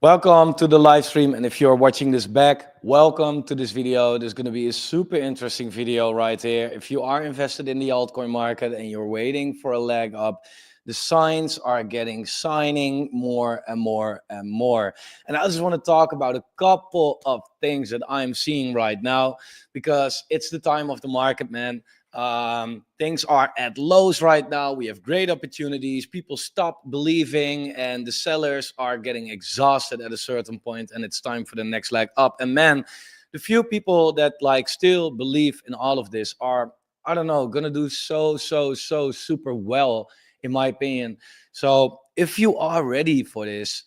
Welcome to the live stream, and if you're watching this back, welcome to this video. There's going to be a super interesting video right here. If you are invested in the altcoin market and you're waiting for a leg up, the signs are getting signing more and more and more. And I just want to talk about a couple of things that I'm seeing right now, because it's the time of the market, man. Things are at lows right now. We have great opportunities. People stop believing, and the sellers are getting exhausted at a certain point, and it's time for the next leg up. And man, the few people that still believe in all of this are, I don't know, gonna do so super well, in my opinion. So if you are ready for this,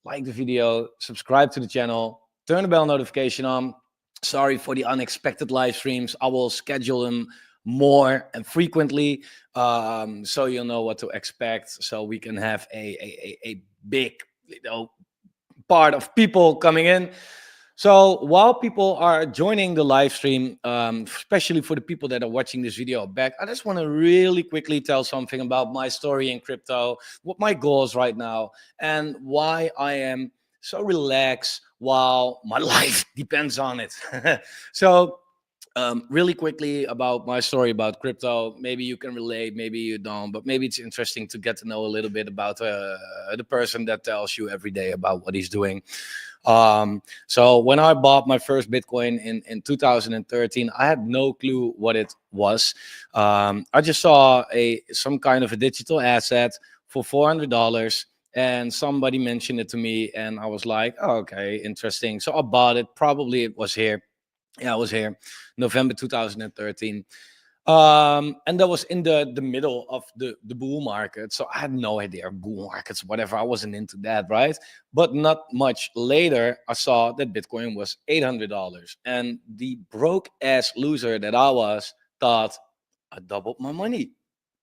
like the video, subscribe to the channel, turn the bell notification on. Sorry for the unexpected live streams. I will schedule them more and frequently, so you'll know what to expect, so we can have a big part of people coming in. So while people are joining the live stream, especially for the people that are watching this video back, I just want to really quickly tell something about my story in crypto, what my goal is right now, and why I am so relaxed while my life depends on it. So really quickly about my story about crypto. Maybe you can relate, maybe you don't, but maybe it's interesting to get to know a little bit about the person that tells you every day about what he's doing. So when I bought my first Bitcoin in 2013, I had no clue what it was. I just saw some kind of a digital asset for $400. And somebody mentioned it to me, and I was like, oh, okay, interesting. So I bought it. Probably it was here. Yeah, I was here, November 2013. And that was in the middle of the bull market. So I had no idea bull markets, whatever. I wasn't into that, right? But not much later, I saw that Bitcoin was $800. And the broke ass loser that I was thought I doubled my money.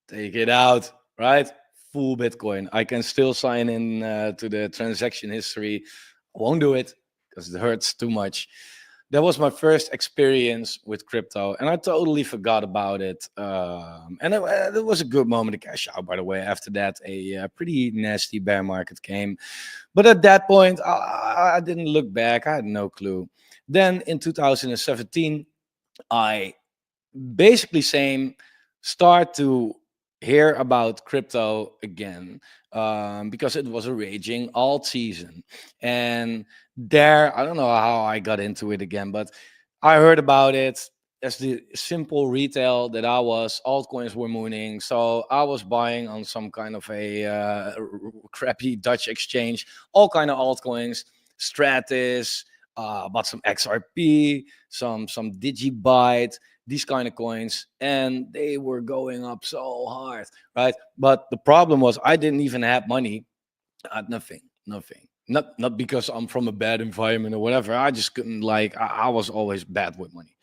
Take it out, right? Full Bitcoin. I can still sign in to the transaction history. I won't do it because it hurts too much. That was my first experience with crypto, and I totally forgot about it. And it was a good moment to cash out, by the way. After that, a pretty nasty bear market came. But at that point, I didn't look back. I had no clue. Then in 2017, I basically start to hear about crypto again, because it was a raging alt season. And there, I don't know how I got into it again, but I heard about it. As the simple retail that I was, altcoins were mooning, so I was buying on some kind of a crappy Dutch exchange, all kind of altcoins, Stratus, bought some XRP, some Digibyte, these kind of coins, and they were going up so hard, right? But the problem was I didn't even have money. I had nothing. Not because I'm from a bad environment or whatever. I just couldn't, I was always bad with money.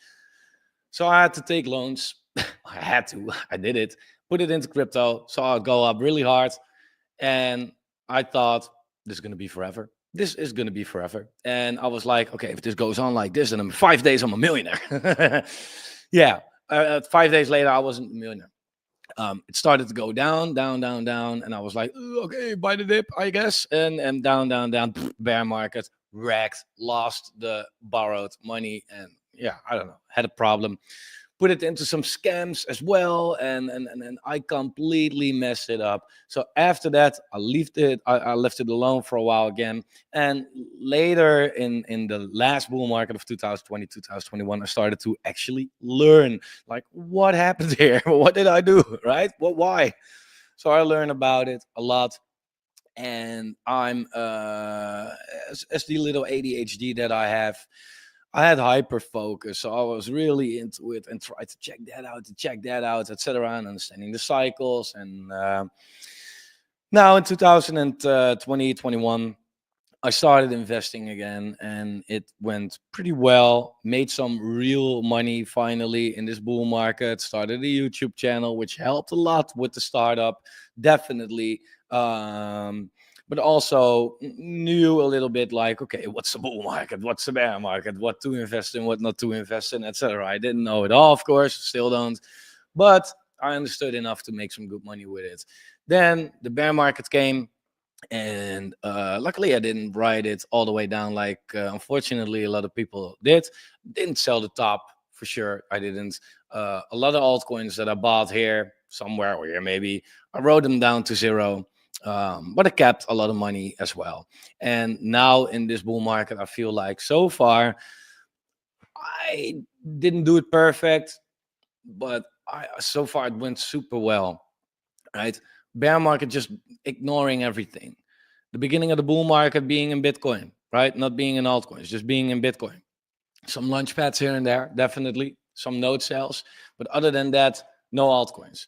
So I had to take loans. I did it, put it into crypto, saw it go up really hard. And I thought, this is going to be forever. This is going to be forever. And I was like, okay, if this goes on like this, then in 5 days, I'm a millionaire. Yeah. 5 days later, I wasn't a millionaire. It started to go down, and I was like, okay, buy the dip, I guess. And down, bear market, wrecked, lost the borrowed money, and yeah, I don't know, had a problem. Put it into some scams as well, and I completely messed it up. So after that, I left it. I left it alone for a while again. And later in the last bull market of 2020, 2021, I started to actually learn, like, what happened here? What did I do? Right? Why? So I learned about it a lot. And I'm as the little ADHD that I have, I had hyper focus, so I was really into it and tried to check that out, etc., and understanding the cycles. And now in 2020, 21, I started investing again, and it went pretty well. Made some real money finally in this bull market. Started a YouTube channel, which helped a lot with the startup, definitely. But also knew a little bit, like, okay, what's the bull market? What's the bear market? What to invest in, what not to invest in, etc. I didn't know it all, of course, still don't. But I understood enough to make some good money with it. Then the bear market came. And luckily I didn't ride it all the way down like unfortunately a lot of people didn't sell the top for sure. I didn't. A lot of altcoins that I bought here somewhere or here maybe, I wrote them down to zero, but I kept a lot of money as well. And now in this bull market I feel like so far I didn't do it perfect, but so far it went super well, right? Bear market just ignoring everything. The beginning of the bull market being in Bitcoin, right? Not being in altcoins, just being in Bitcoin. Some launch pads here and there, definitely. Some node sales. But other than that, no altcoins.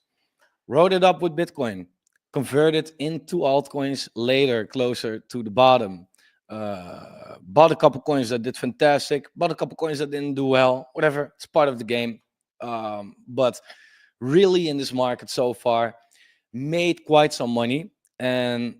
Wrote it up with Bitcoin. Converted into altcoins later, closer to the bottom. Bought a couple coins that did fantastic. Bought a couple coins that didn't do well. Whatever. It's part of the game. But really in this market so far, made quite some money. And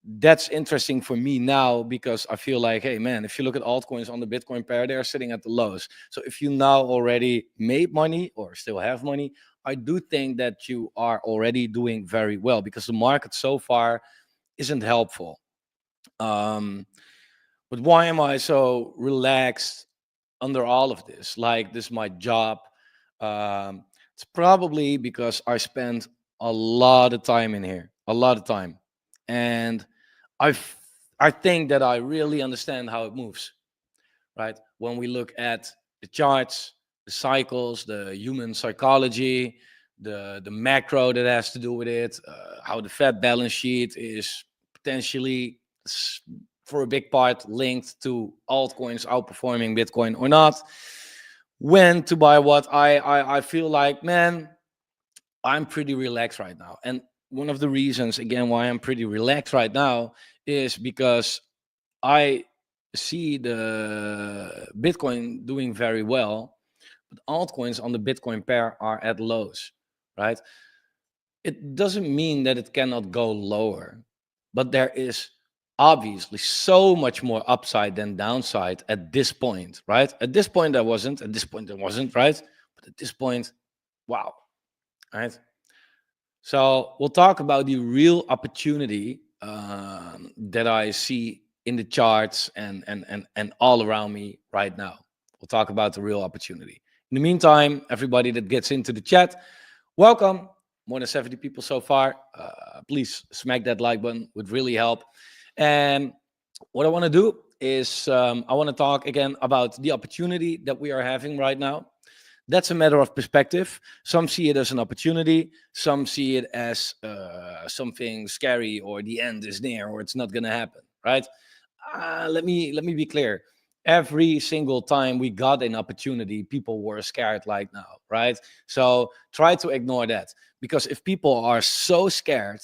that's interesting for me now because I feel like, hey man, if you look at altcoins on the Bitcoin pair, they're sitting at the lows. So if you now already made money or still have money, I do think that you are already doing very well because the market so far isn't helpful. Um, but why am I so relaxed under all of this? Like this is my job. It's probably because I spend a lot of time in here, a lot of time, and I I think that I really understand how it moves, right? When we look at the charts, the cycles, the human psychology, the macro that has to do with it, how the Fed balance sheet is potentially for a big part linked to altcoins outperforming Bitcoin or not. When to buy what? I feel like, man, I'm pretty relaxed right now. And one of the reasons, again, why I'm pretty relaxed right now is because I see the Bitcoin doing very well, but altcoins on the Bitcoin pair are at lows, right? It doesn't mean that it cannot go lower, but there is obviously so much more upside than downside at this point, right? At this point, there wasn't. At this point, there wasn't, right? But at this point, wow, right? So we'll talk about the real opportunity that I see in the charts and all around me right now. We'll talk about the real opportunity. In the meantime, everybody that gets into the chat, welcome. More than 70 people so far. Please smack that like button, would really help. And what I want to do is I want to talk again about the opportunity that we are having right now. That's a matter of perspective. Some see it as an opportunity. Some see it as something scary, or the end is near, or it's not going to happen. Right? Let me be clear. Every single time we got an opportunity, people were scared like now, right? So try to ignore that, because if people are so scared,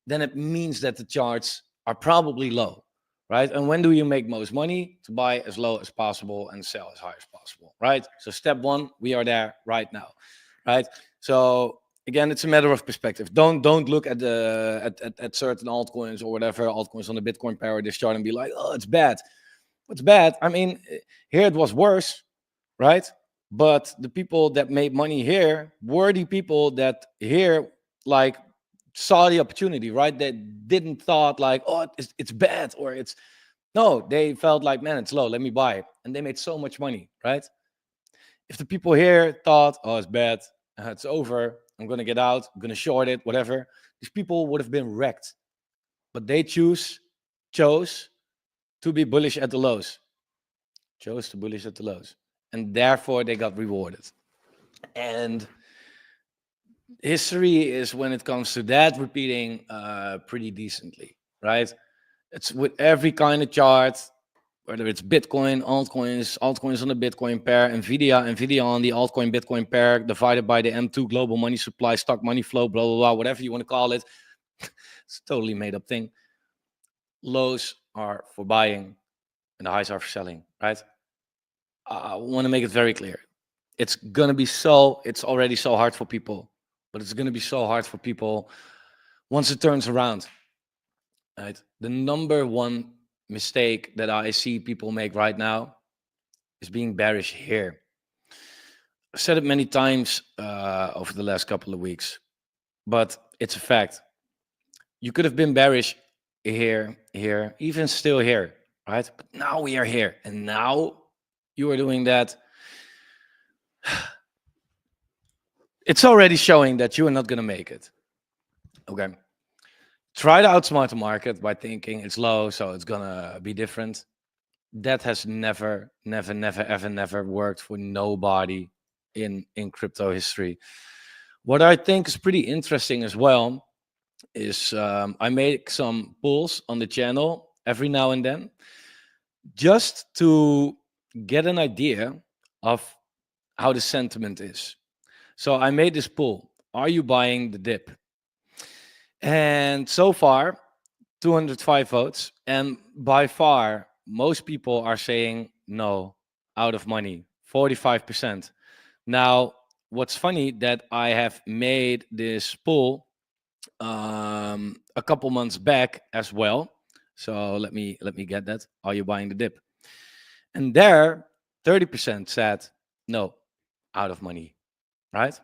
then it means that the charts are probably low, right? And when do you make most money? To buy as low as possible and sell as high as possible, right? So step one, we are there right now, right? So again, it's a matter of perspective. Don't look at the at certain altcoins or whatever altcoins on the Bitcoin pair this chart and be like, oh, it's bad. What's bad? I mean, here it was worse, right? But the people that made money here were the people that here like saw the opportunity, right? That didn't thought like, oh, it's bad, or it's no. They felt like, man, it's low. Let me buy, and they made so much money, right? If the people here thought, oh, it's bad, it's over, I'm gonna get out, I'm gonna short it, whatever, these people would have been wrecked. But they chose to be bullish at the lows, chose to bullish at the lows, and therefore they got rewarded. And history is, when it comes to that, repeating pretty decently, right? It's with every kind of chart, whether it's Bitcoin, altcoins on the Bitcoin pair, Nvidia on the altcoin Bitcoin pair, divided by the M2 global money supply, stock money flow, blah, blah, blah, whatever you want to call it. It's a totally made up thing. Lows are for buying and the highs are for selling, right? I want to make it very clear. It's already so hard for people, but it's going to be so hard for people once it turns around, right? The number one mistake that I see people make right now is being bearish here. I've said it many times over the last couple of weeks, but it's a fact. You could have been bearish here, even still here, right? But now we are here, and now you are doing that. It's already showing that you are not going to make it. Okay. Try to outsmart the market by thinking it's low, so it's going to be different. That has never ever worked for nobody in crypto history. What I think is pretty interesting as well is I make some polls on the channel every now and then just to get an idea of how the sentiment is. So I made this poll: are you buying the dip? And so far 205 votes, and by far most people are saying no, out of money, 45%. Now, what's funny that I have made this poll a couple months back as well. So let me get that. Are you buying the dip? And there 30% said no, out of money, right?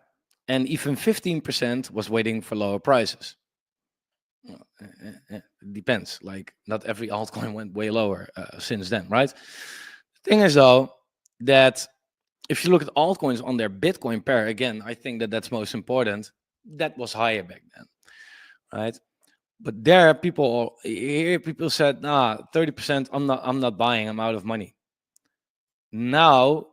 And even 15% was waiting for lower prices. It depends. Like, not every altcoin went way lower since then, right? The thing is, though, that if you look at altcoins on their Bitcoin pair, again, I think that that's most important. That was higher back then, right? But there, people said, nah, 30%. I'm not buying. I'm out of money. Now,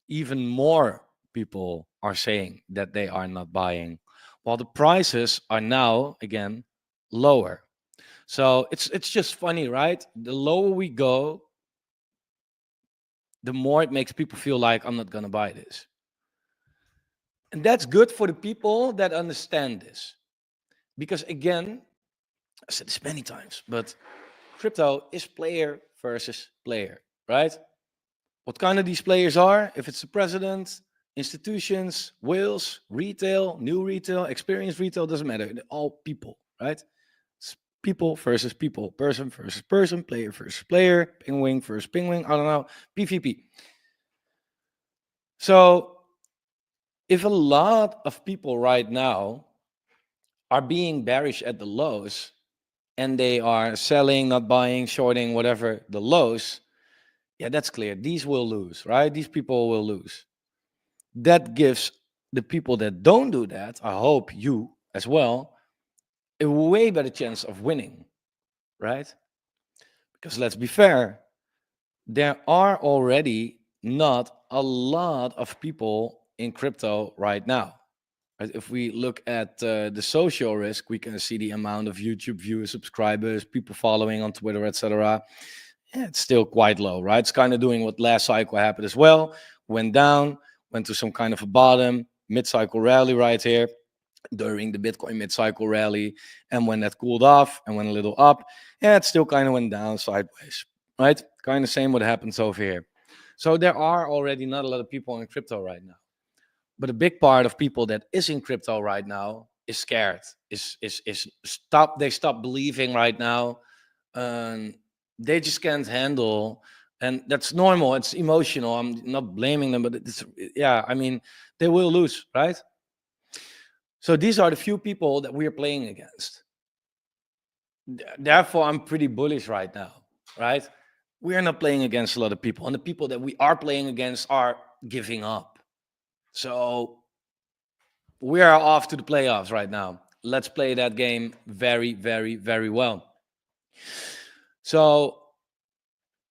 even more people are saying that they are not buying, while the prices are now again lower. So it's just funny, right? The lower we go, the more it makes people feel like I'm not gonna buy this. And that's good for the people that understand this. Because again, I said this many times, but crypto is player versus player, right? What kind of these players are? If it's the president, institutions, whales, retail, new retail, experienced retail, doesn't matter. They're all people, right? It's people versus people, person versus person, player versus player, penguin versus penguin, I don't know, PvP. So if a lot of people right now are being bearish at the lows and they are selling, not buying, shorting, whatever the lows, yeah, that's clear. These will lose, right? These people will lose. That gives the people that don't do that, I hope you as well, a way better chance of winning, right? Because let's be fair, there are already not a lot of people in crypto right now. Right? If we look at the social risk, we can see the amount of YouTube viewers, subscribers, people following on Twitter, etc. Yeah, it's still quite low, right? It's kind of doing what last cycle happened as well. Went down, went to some kind of a bottom, mid-cycle rally right here during the Bitcoin mid-cycle rally. And when that cooled off and went a little up, yeah, it still kind of went down sideways, right? Kind of same what happens over here. So there are already not a lot of people in crypto right now. But a big part of people that is in crypto right now is scared, they stop believing right now. They just can't handle, and that's normal. It's emotional. I'm not blaming them, but it's, yeah, I mean, they will lose, right? So these are the few people that we are playing against. Therefore, I'm pretty bullish right now, right? We are not playing against a lot of people, and the people that we are playing against are giving up. So we are off to the playoffs right now. Let's play that game very well. So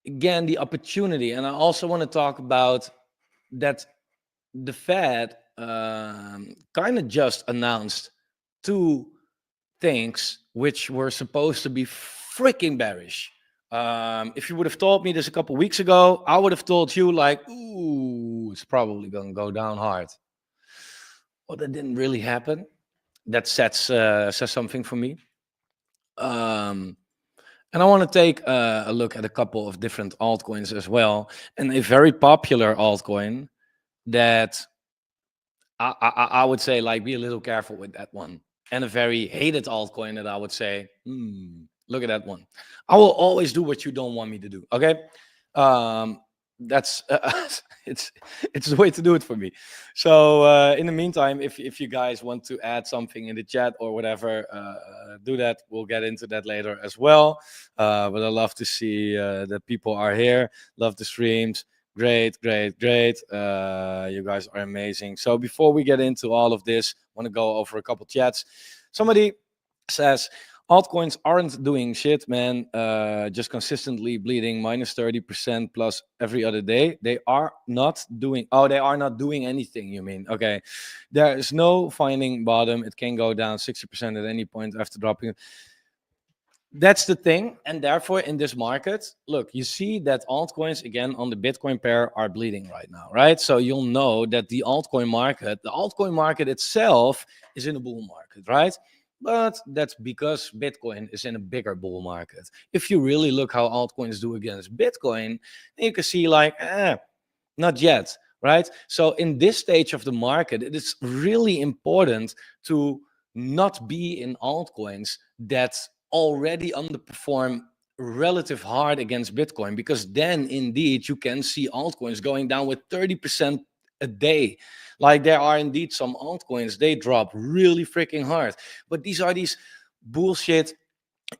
again, the opportunity, and I also want to talk about that the Fed kind of just announced two things which were supposed to be freaking bearish. If you would have told me this a couple weeks ago, I would have told you like, ooh, it's probably going to go down hard. Well, that didn't really happen. That says something for me. And I want to take a look at a couple of different altcoins as well. And a very popular altcoin that I would say, like, be a little careful with that one. And a very hated altcoin that I would say, look at that one. I will always do what you don't want me to do, okay? that's it's the way to do it for me. So in the meantime, if you guys want to add something in the chat or whatever, do that. We'll get into that later as well. But I love to see that people are here. Love the streams. Great, great, great. You guys are amazing. So before we get into all of this, I want to go over a couple chats. Somebody says altcoins aren't doing shit, man. Just consistently bleeding minus 30% plus every other day. They are not doing. Oh, they are not doing anything. You mean? Okay. There is no finding bottom. It can go down 60% at any point after dropping. That's the thing, and therefore in this market, look, you see that altcoins again on the Bitcoin pair are bleeding right now, right? So you'll know that the altcoin market itself is in a bull market, right? But that's because Bitcoin is in a bigger bull market. If you really look how altcoins do against Bitcoin, then you can see like, not yet, right? So in this stage of the market, it is really important to not be in altcoins that already underperform relative hard against Bitcoin, because then indeed you can see altcoins going down with 30% a day. Like there are indeed some altcoins, they drop really freaking hard. But these are these bullshit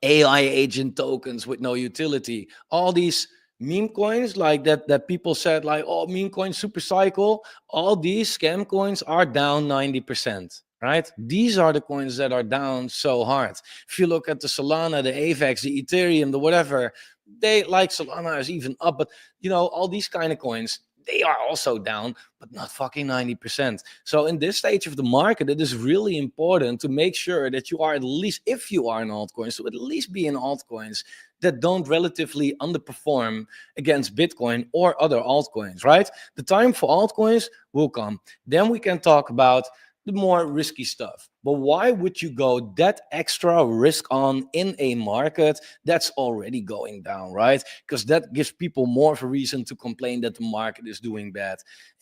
AI agent tokens with no utility. All these meme coins like that people said like, oh, meme coin super cycle. All these scam coins are down 90%. Right? These are the coins that are down so hard. If you look at the Solana, the AVAX, the Ethereum, the whatever, they like Solana is even up, but you know, all these kind of coins, they are also down, but not fucking 90%. So in this stage of the market, it is really important to make sure that you are at least, if you are in altcoins, to at least be in altcoins that don't relatively underperform against Bitcoin or other altcoins, right? The time for altcoins will come. Then we can talk about the more risky stuff. But why would you go that extra risk on in a market that's already going down, right? Because that gives people more of a reason to complain that the market is doing bad.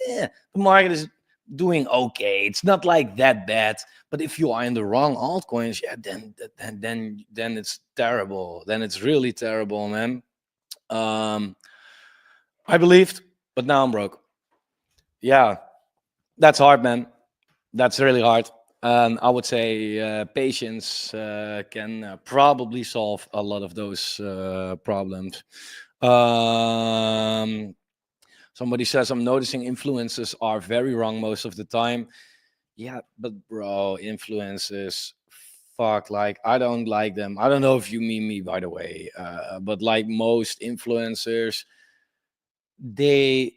The market is doing okay. It's not like that bad. But if you are in the wrong altcoins, yeah, then it's terrible. Then it's really terrible, man. I believed, but now I'm broke. Yeah, that's hard, man. That's really hard. I would say patience can probably solve a lot of those problems. Somebody says, I'm noticing influences are very wrong most of the time. Yeah, but bro, influences, fuck, like, I don't like them. I don't know if you mean me, by the way, but like most influencers, they,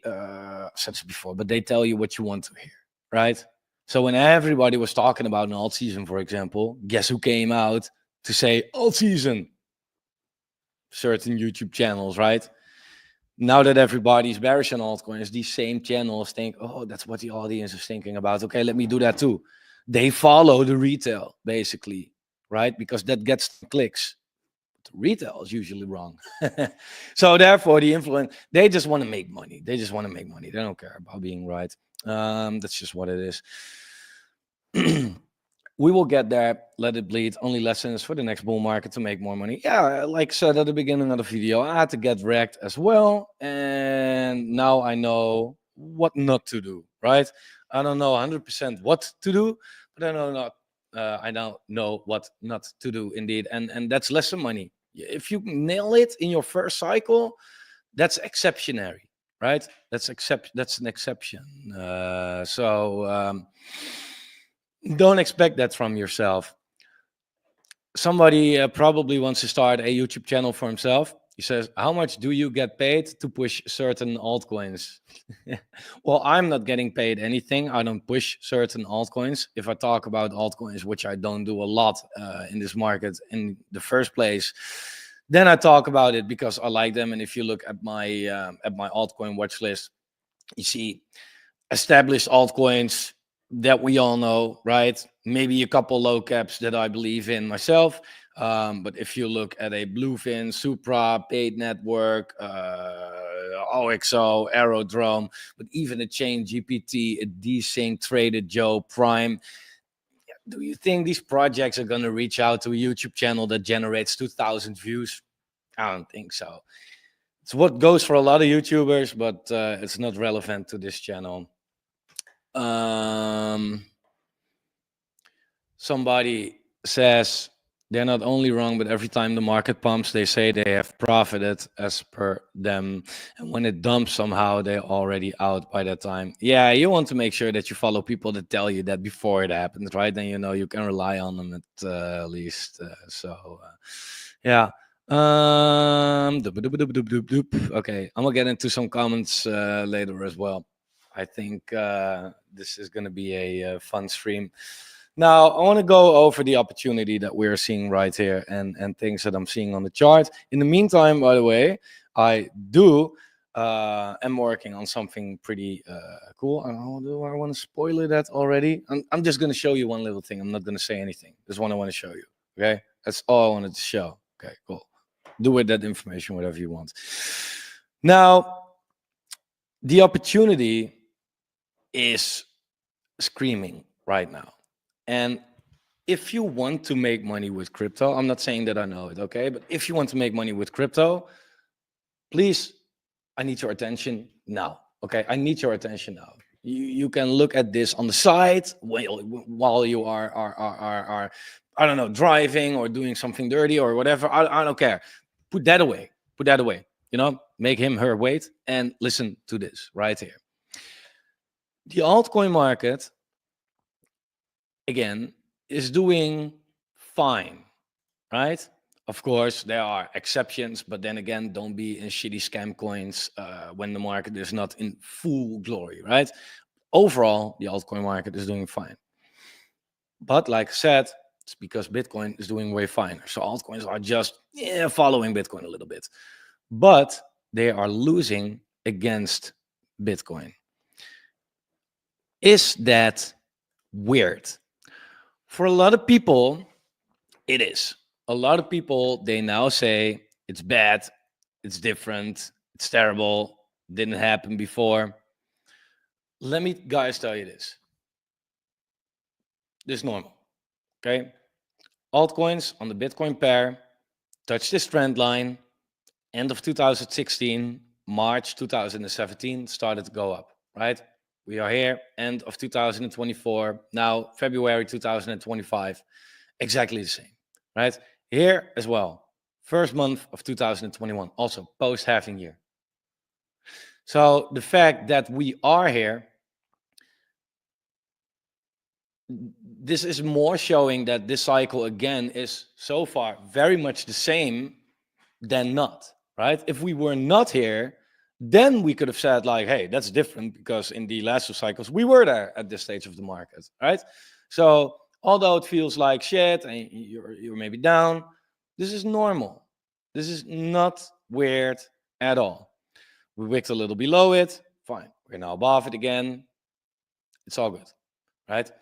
said this before, but they tell you what you want to hear, right? So when everybody was talking about an alt season, for example, guess who came out to say alt season? Certain YouTube channels, right? Now that everybody's bearish on altcoins, these same channels think, oh, that's what the audience is thinking about. Okay, let me do that too. They follow the retail, basically, right? Because that gets clicks. But the retail is usually wrong. So therefore, the influence, they just want to make money. They just want to make money. They don't care about being right. That's just what it is. We will get there. Let it bleed. Only lessons for the next bull market to make more money. Yeah, like I said at the beginning of the video, I had to get wrecked as well. And now I know what not to do, right? I don't know 100% what to do, but I now know what not to do indeed. And that's lesson money. If you nail it in your first cycle, that's exceptionary, right? That's an exception. Don't expect that from yourself. Somebody probably wants to start a YouTube channel for himself. He says, how much do you get paid to push certain altcoins? Well, I'm not getting paid anything. I don't push certain altcoins. If I talk about altcoins, which I don't do a lot in this market in the first place, then I talk about it because I like them. And if you look at my altcoin watch list, you see established altcoins that we all know, right? Maybe a couple low caps that I believe in myself. But if you look at a Bluefin, Supra, Paid Network, OXO, Aerodrome, but even a Chain GPT, a Desync, Traded Joe, Prime, do you think these projects are going to reach out to a YouTube channel that generates 2,000 views? I don't think so. It's what goes for a lot of YouTubers, but it's not relevant to this channel. Somebody says they're not only wrong, but every time the market pumps, they say they have profited as per them. And when it dumps somehow, they're already out by that time. Yeah, you want to make sure that you follow people that tell you that before it happens, right? Then you know you can rely on them at least. Yeah. Okay, I'm gonna get into some comments later as well. I think this is gonna be a fun stream. Now, I want to go over the opportunity that we're seeing right here and things that I'm seeing on the chart. In the meantime, by the way, I am working on something pretty cool. Do I want to spoil that already? I'm just going to show you one little thing. I'm not going to say anything. This one I want to show you. Okay, that's all I wanted to show. Okay, cool. Do with that information whatever you want. Now, the opportunity is screaming right now. And if you want to make money with crypto, I'm not saying that I know it, okay? But if you want to make money with crypto, please, I need your attention now, okay? I need your attention now. You can look at this on the side while you are I don't know, driving or doing something dirty or whatever. I don't care. Put that away. Put that away. You know, make him, her wait and listen to this right here. The altcoin market, again, is doing fine, right? Of course, there are exceptions, but then again, don't be in shitty scam coins when the market is not in full glory, right? Overall, the altcoin market is doing fine. But like I said, it's because Bitcoin is doing way finer. So altcoins are just following Bitcoin a little bit. But they are losing against Bitcoin. Is that weird? For a lot of people, it is. A lot of people, they now say it's bad, it's different, it's terrible, didn't happen before. Let me, guys, tell you this. This is normal, okay? Altcoins on the Bitcoin pair touched this trend line. End of 2016, March 2017, started to go up, right? We are here, end of 2024, now February 2025, exactly the same, right? Here as well, first month of 2021, also post-halving year. So the fact that we are here, this is more showing that this cycle again is so far very much the same than not, right? If we were not here, then we could have said like, hey, that's different because in the last two cycles, we were there at this stage of the market, right? So although it feels like shit and you're maybe down, this is normal. This is not weird at all. We wicked a little below it, fine. We're now above it again. It's all good, right?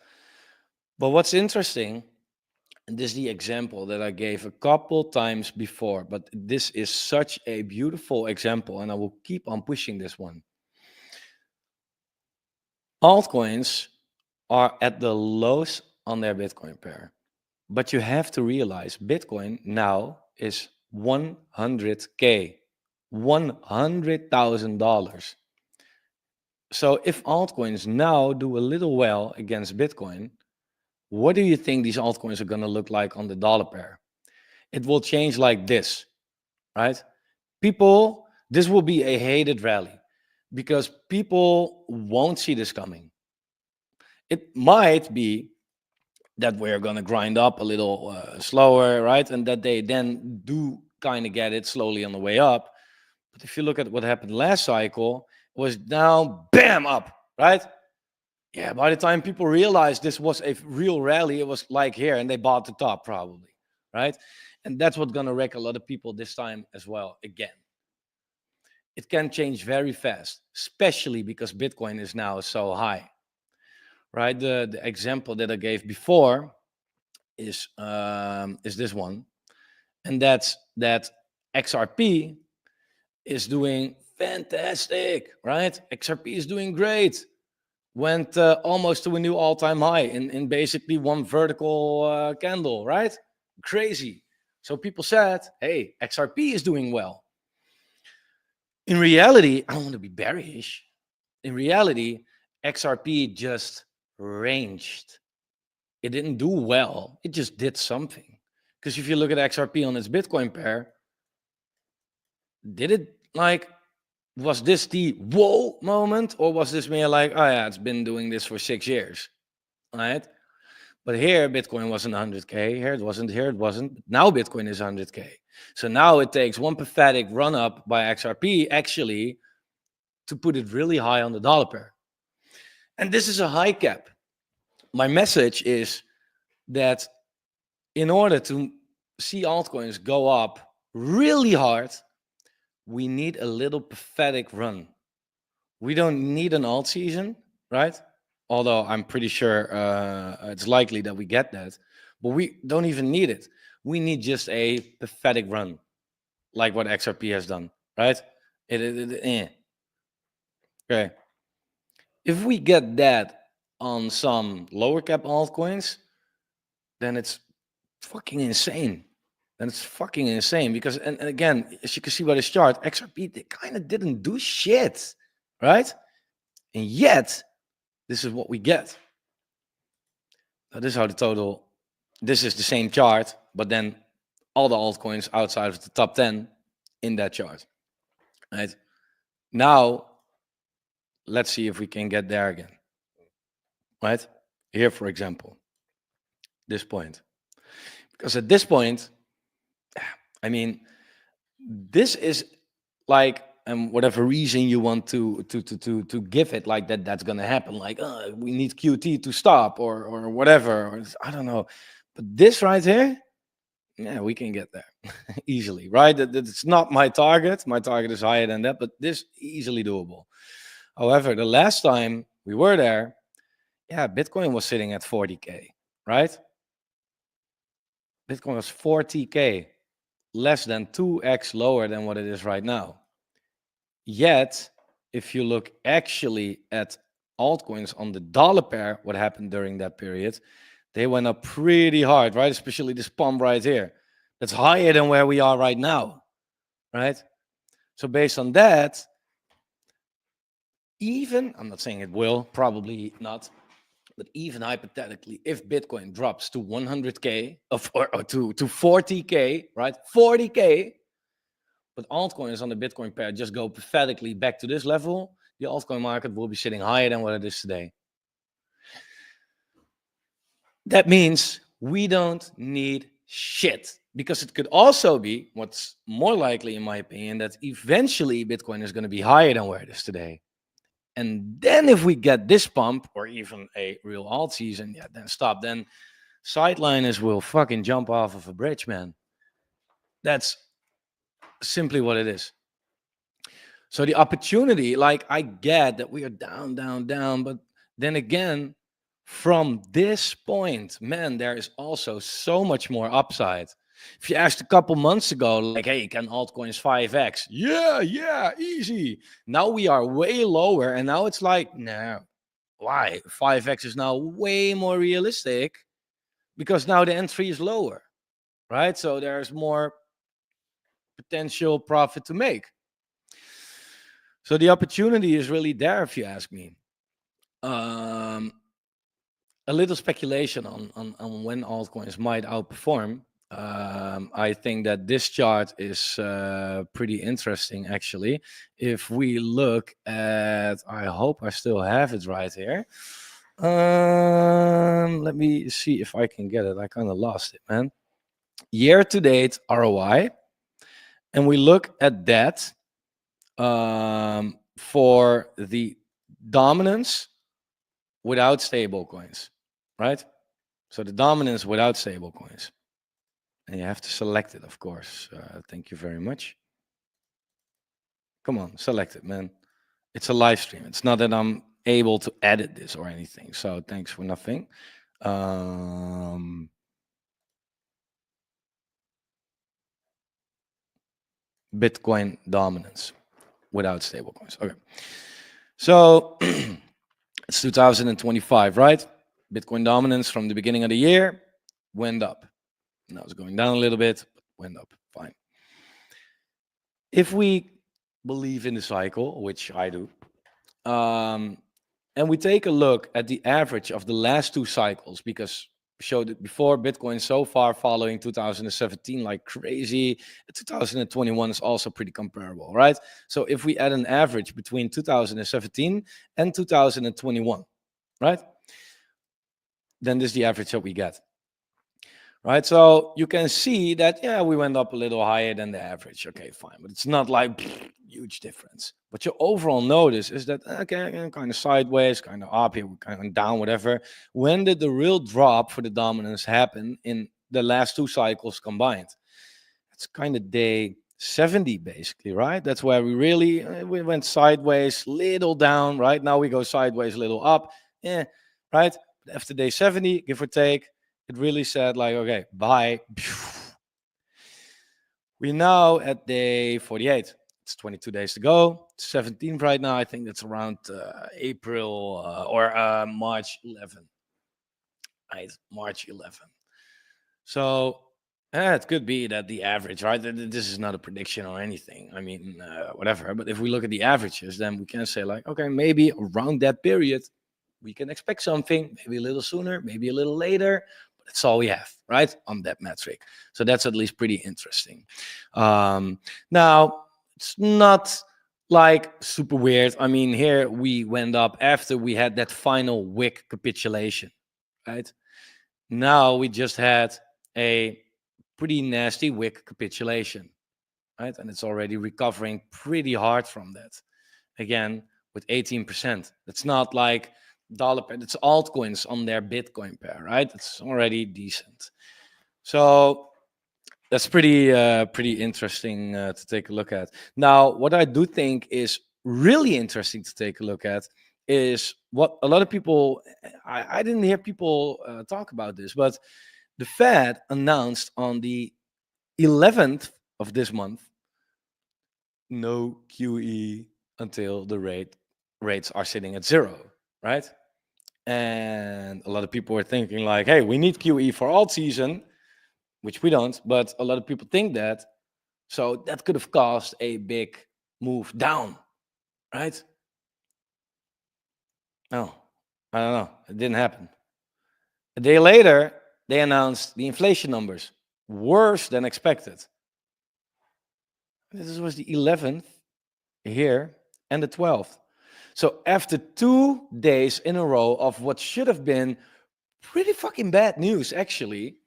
But what's interesting, and this is the example that I gave a couple times before, but this is such a beautiful example, and I will keep on pushing this one. Altcoins are at the lows on their Bitcoin pair, but you have to realize Bitcoin now is 100K, $100,000. So if altcoins now do a little well against Bitcoin, what do you think these altcoins are going to look like on the dollar pair? It will change like this, right? People, this will be a hated rally because people won't see this coming. It might be that we're going to grind up a little slower, right? And that they then do kind of get it slowly on the way up. But if you look at what happened last cycle, it was down, bam, up, right? Yeah, by the time people realized this was a real rally, it was like here, and they bought the top probably, right? And that's what's going to wreck a lot of people this time as well, again. It can change very fast, especially because Bitcoin is now so high, right? The example that I gave before is this one, and that's that XRP is doing fantastic, right? XRP is doing great. Went almost to a new all-time high in basically one vertical candle, right? Crazy. So people said, hey, XRP is doing well. In reality, I don't want to be bearish. In reality, XRP just ranged. It didn't do well. It just did something. Because if you look at XRP on its Bitcoin pair, did it like, was this the whoa moment, or was this mere like, oh yeah, it's been doing this for 6 years, right? But here Bitcoin wasn't 100K, here it wasn't, here it wasn't. Now Bitcoin is 100K. So now it takes one pathetic run up by XRP actually to put it really high on the dollar pair. And this is a high cap. My message is that in order to see altcoins go up really hard, we need a little pathetic run. We don't need an alt season, right? Although I'm pretty sure it's likely that we get that. But we don't even need it. We need just a pathetic run, like what XRP has done, right? Okay. If we get that on some lower cap altcoins, then it's fucking insane. Then it's fucking insane because, and again, as you can see by this chart, XRP, they kind of didn't do shit, right? And yet, this is what we get. Now, this is how the total, this is the same chart, but then all the altcoins outside of the top 10 in that chart, right? Now, let's see if we can get there again, right? Here, for example, this point. Because at this point, I mean, this is like, and whatever reason you want to give it, like that's gonna happen, like we need QT to stop or whatever, or I don't know. But this right here, yeah, we can get there easily, right? That's not my target. My target is higher than that, but this easily doable. However, the last time we were there, yeah, Bitcoin was sitting at 40K, right? Bitcoin was 40K, less than 2x lower than what it is right now. Yet, if you look actually at altcoins on the dollar pair, what happened during that period, they went up pretty hard, right? Especially this pump right here. That's higher than where we are right now, right? So based on that, even, I'm not saying it will, probably not, but even hypothetically, if Bitcoin drops to 100K or to 40K, right? 40K, but altcoins on the Bitcoin pair just go pathetically back to this level, the altcoin market will be sitting higher than what it is today. That means we don't need shit, because it could also be, what's more likely in my opinion, that eventually Bitcoin is going to be higher than where it is today. And then if we get this pump or even a real alt season, yeah, then stop. Then sideliners will fucking jump off of a bridge, man. That's simply what it is. So the opportunity, like I get that we are down, down, down, but then again, from this point, man, there is also so much more upside. If you asked a couple months ago, like, hey, can altcoins 5x? Yeah, easy. Now we are way lower, and now it's like, no, why? 5x is now way more realistic because now the entry is lower, right? So there's more potential profit to make. So the opportunity is really there, if you ask me. A little speculation on when altcoins might outperform. I think that this chart is pretty interesting, actually. If we look at, I hope I still have it right here. Let me see if I can get it. I kind of lost it, man. Year-to-date ROI. And we look at that for the dominance without stable coins, right? So the dominance without stable coins. And you have to select it, of course. Thank you very much. Come on, select it, man. It's a live stream. It's not that I'm able to edit this or anything. So thanks for nothing. Bitcoin dominance without stable coins. Okay. So it's 2025, right? Bitcoin dominance from the beginning of the year went up. Now it's going down a little bit, but went up. Fine. If we believe in the cycle, which I do, and we take a look at the average of the last two cycles, because we showed it before, Bitcoin so far following 2017 like crazy. 2021 is also pretty comparable, right? So if we add an average between 2017 and 2021, right, then this is the average that we get. Right, so you can see that, yeah, we went up a little higher than the average. Okay, fine, but it's not like huge difference. What you overall notice is that, okay, kind of sideways, kind of up here, kind of down, whatever. When did the real drop for the dominance happen in the last two cycles combined? It's kind of day 70, basically, right? That's where we really we went sideways, little down. Right now we go sideways, little up. Yeah, right. But after day 70, give or take, it really said like, okay, bye. We're now at day 48. It's 22 days to go. It's 17th right now. I think that's around April or March 11. Right, March 11. So it could be that the average, right? This is not a prediction or anything. I mean, whatever. But if we look at the averages, then we can say like, okay, maybe around that period, we can expect something. Maybe a little sooner, maybe a little later. But that's all we have, right, on that metric. So that's at least pretty interesting. Now, it's not like super weird. I mean, here we went up after we had that final wick capitulation, right? Now we just had a pretty nasty wick capitulation, right? And it's already recovering pretty hard from that. Again, with 18%. That's not like dollar pair, it's altcoins on their Bitcoin pair, right? It's already decent. So that's pretty interesting to take a look at. Now, what I do think is really interesting to take a look at is what a lot of people, I didn't hear people talk about this, but the Fed announced on the 11th of this month, no QE until the rates are sitting at zero, right? And a lot of people were thinking like, hey, we need QE for alt season, which we don't, but a lot of people think that. So that could have caused a big move down, right? No, I don't know. It didn't happen. A day later, they announced the inflation numbers, worse than expected. This was the 11th here and the 12th. So after 2 days in a row of what should have been pretty fucking bad news, actually,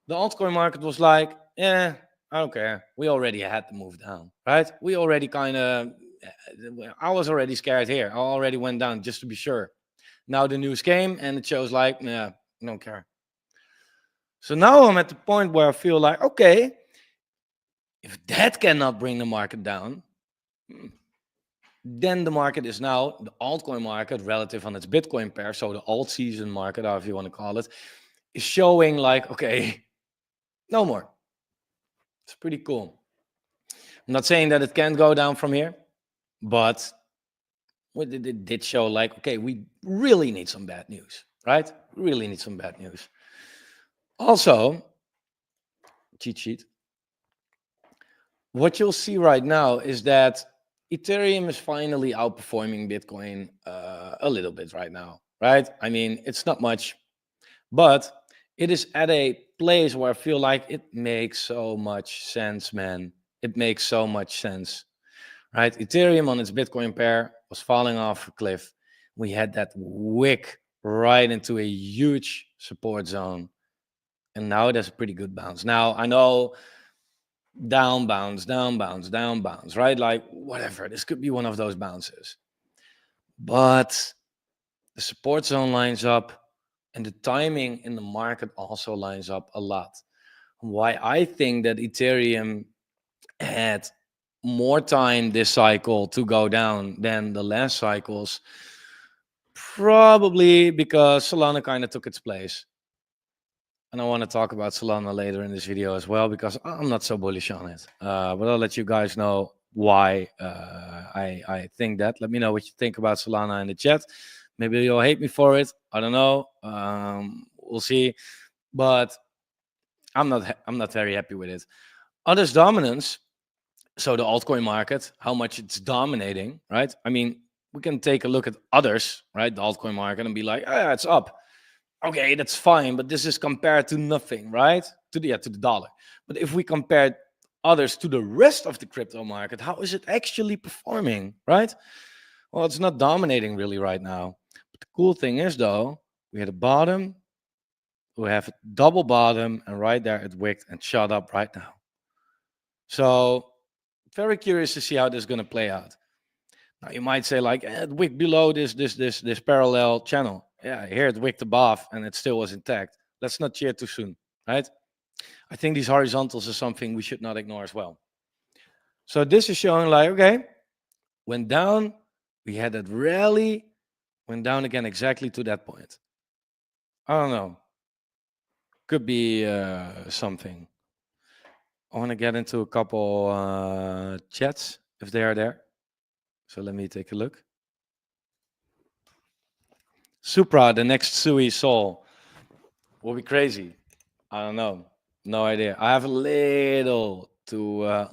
the altcoin market was like, yeah, I don't care. We already had to move down, right? We already I was already scared here. I already went down just to be sure. Now the news came and it shows like, yeah, I don't care. So now I'm at the point where I feel like, okay, if that cannot bring the market down, then the market is now, the altcoin market relative on its Bitcoin pair, so the alt season market, however you want to call it, is showing like, okay, no more. It's pretty cool. I'm not saying that it can't go down from here, but it did show like, okay, we really need some bad news, right? Really need some bad news. Also, cheat sheet. What you'll see right now is that Ethereum is finally outperforming Bitcoin a little bit right now, right? I mean, it's not much, but it is at a place where I feel like it makes so much sense, man. It makes so much sense, right? Ethereum on its Bitcoin pair was falling off a cliff. We had that wick right into a huge support zone. And now there's a pretty good bounce. Now, I know down bounce, down bounce, down bounce, right? Like, whatever. This could be one of those bounces. But the support zone lines up, and the timing in the market also lines up a lot. Why I think that Ethereum had more time this cycle to go down than the last cycles, probably because Solana kind of took its place. And I want to talk about Solana later in this video as well, because I'm not so bullish on it. But I'll let you guys know why I think that. Let me know what you think about Solana in the chat. Maybe you'll hate me for it. I don't know. We'll see. But I'm not very happy with it. Others dominance So the altcoin market, how much it's dominating, right? I mean, we can take a look at others, right? The altcoin market and be like, ah, it's up. Okay, that's fine, but this is compared to nothing, right? To the dollar. But if we compare others to the rest of the crypto market, how is it actually performing, right? Well, it's not dominating really right now. But the cool thing is though, we had a bottom, we have a double bottom, and right there it wicked and shot up right now. So very curious to see how this is going to play out. Now you might say like, it wicked below this parallel channel. Yeah, here it wicked above and it still was intact. Let's not cheer too soon, right? I think these horizontals are something we should not ignore as well. So this is showing like, okay, went down, we had that rally, went down again exactly to that point. I don't know. Could be something. I want to get into a couple chats if they are there. So let me take a look. Supra, the next Sui Soul, will be crazy. I don't know. No idea. I have a little to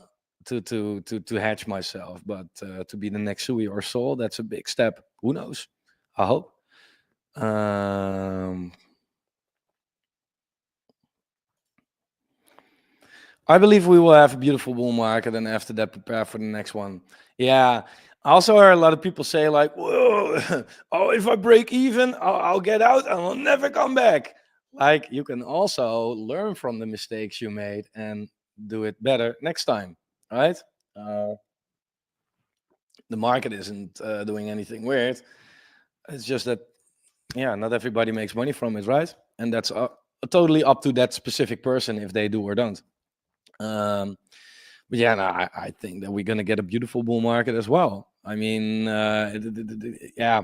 hatch myself, but to be the next Sui or Soul, that's a big step. Who knows? I hope. I believe we will have a beautiful bull market, and after that, prepare for the next one. Yeah. I also heard a lot of people say like, "Whoa, oh, if I break even, I'll get out and I'll never come back." Like you can also learn from the mistakes you made and do it better next time, right? Uh, the market isn't doing anything weird. It's just that, yeah, not everybody makes money from it, right? And that's totally up to that specific person if they do or don't. But yeah, no, I think that we're gonna get a beautiful bull market as well. I mean, yeah,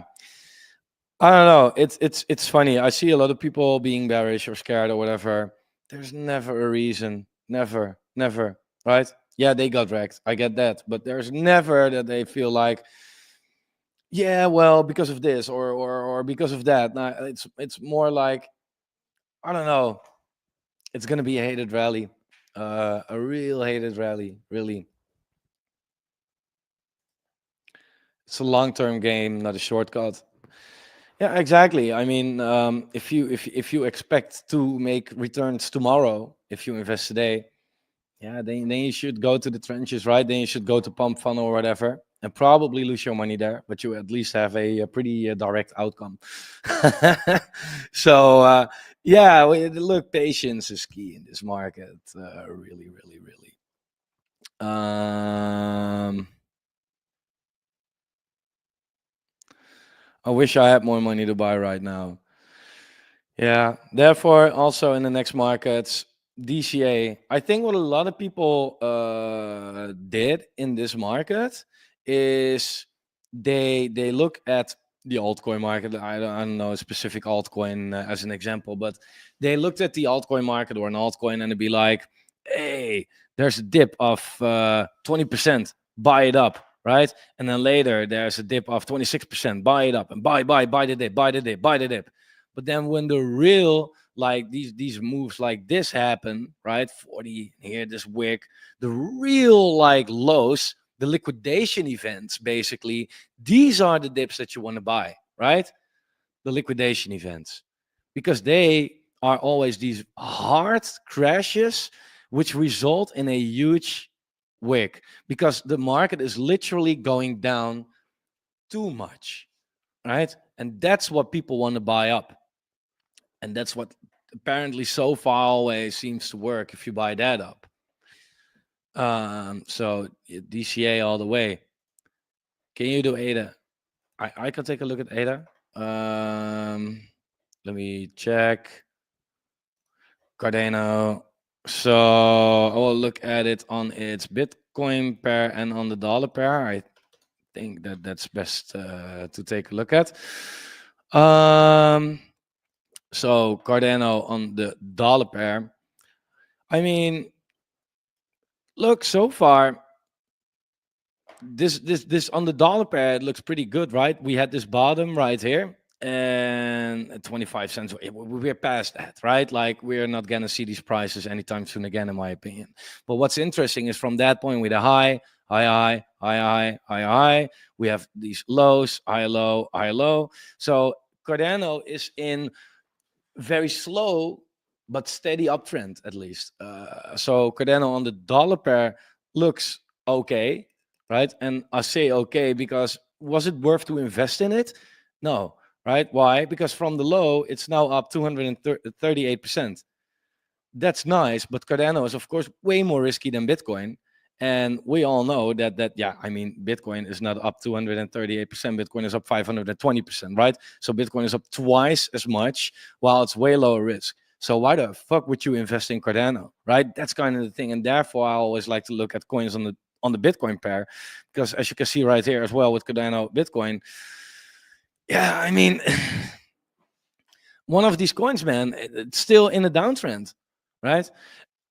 I don't know. It's funny. I see a lot of people being bearish or scared or whatever. There's never a reason. Never, never. Right? Yeah, they got wrecked. I get that, but there's never that they feel like, yeah, well, because of this or because of that. No, it's more like, I don't know. It's gonna be a hated rally, a real hated rally, really. It's a long-term game, not a shortcut. Yeah, exactly. I mean, if you expect to make returns tomorrow, if you invest today, yeah, then you should go to the trenches, right? Then you should go to pump funnel or whatever, and probably lose your money there, but you at least have a pretty direct outcome. So yeah, look, patience is key in this market. Really, really, really. I wish I had more money to buy right now. Yeah. Therefore, also in the next markets, DCA. I think what a lot of people did in this market is they look at the altcoin market. I don't know a specific altcoin as an example, but they looked at the altcoin market or an altcoin and they'd be like, "Hey, there's a dip of 20%. Buy it up." Right, and then later there's a dip of 26%. Buy it up and buy the dip, buy the dip, buy the dip. But then when the real like these moves like this happen, right? 40 here, this wick, the real like lows, the liquidation events, basically, these are the dips that you want to buy, right? The liquidation events. Because they are always these hard crashes which result in a huge wick. Because the market is literally going down too much, right? And that's what people want to buy up. And that's what apparently so far always seems to work if you buy that up. So DCA all the way. Can you do ADA? I can take a look at ADA. Let me check. Cardano. So I will look at it on its Bitcoin pair and on the dollar pair. I think that's best to take a look at. So Cardano on the dollar pair. I mean, look, so far this on the dollar pair it looks pretty good, right? We had this bottom right here, and at 25 cents, we're past that, right? Like, we're not gonna see these prices anytime soon again, in my opinion. But what's interesting is from that point with a high, high, we have these lows, high, low, high, low. So Cardano is in very slow but steady uptrend, at least. So Cardano on the dollar pair looks okay, right? And I say okay because was it worth to invest in it? No, right? Why? Because from the low, it's now up 238%. That's nice, but Cardano is of course way more risky than Bitcoin. And we all know that yeah, I mean, Bitcoin is not up 238%. Bitcoin is up 520%, right? So Bitcoin is up twice as much while it's way lower risk. So why the fuck would you invest in Cardano, right? That's kind of the thing. And therefore, I always like to look at coins on the Bitcoin pair, because as you can see right here as well with Cardano Bitcoin, yeah, I mean, one of these coins, man, it's still in a downtrend, right?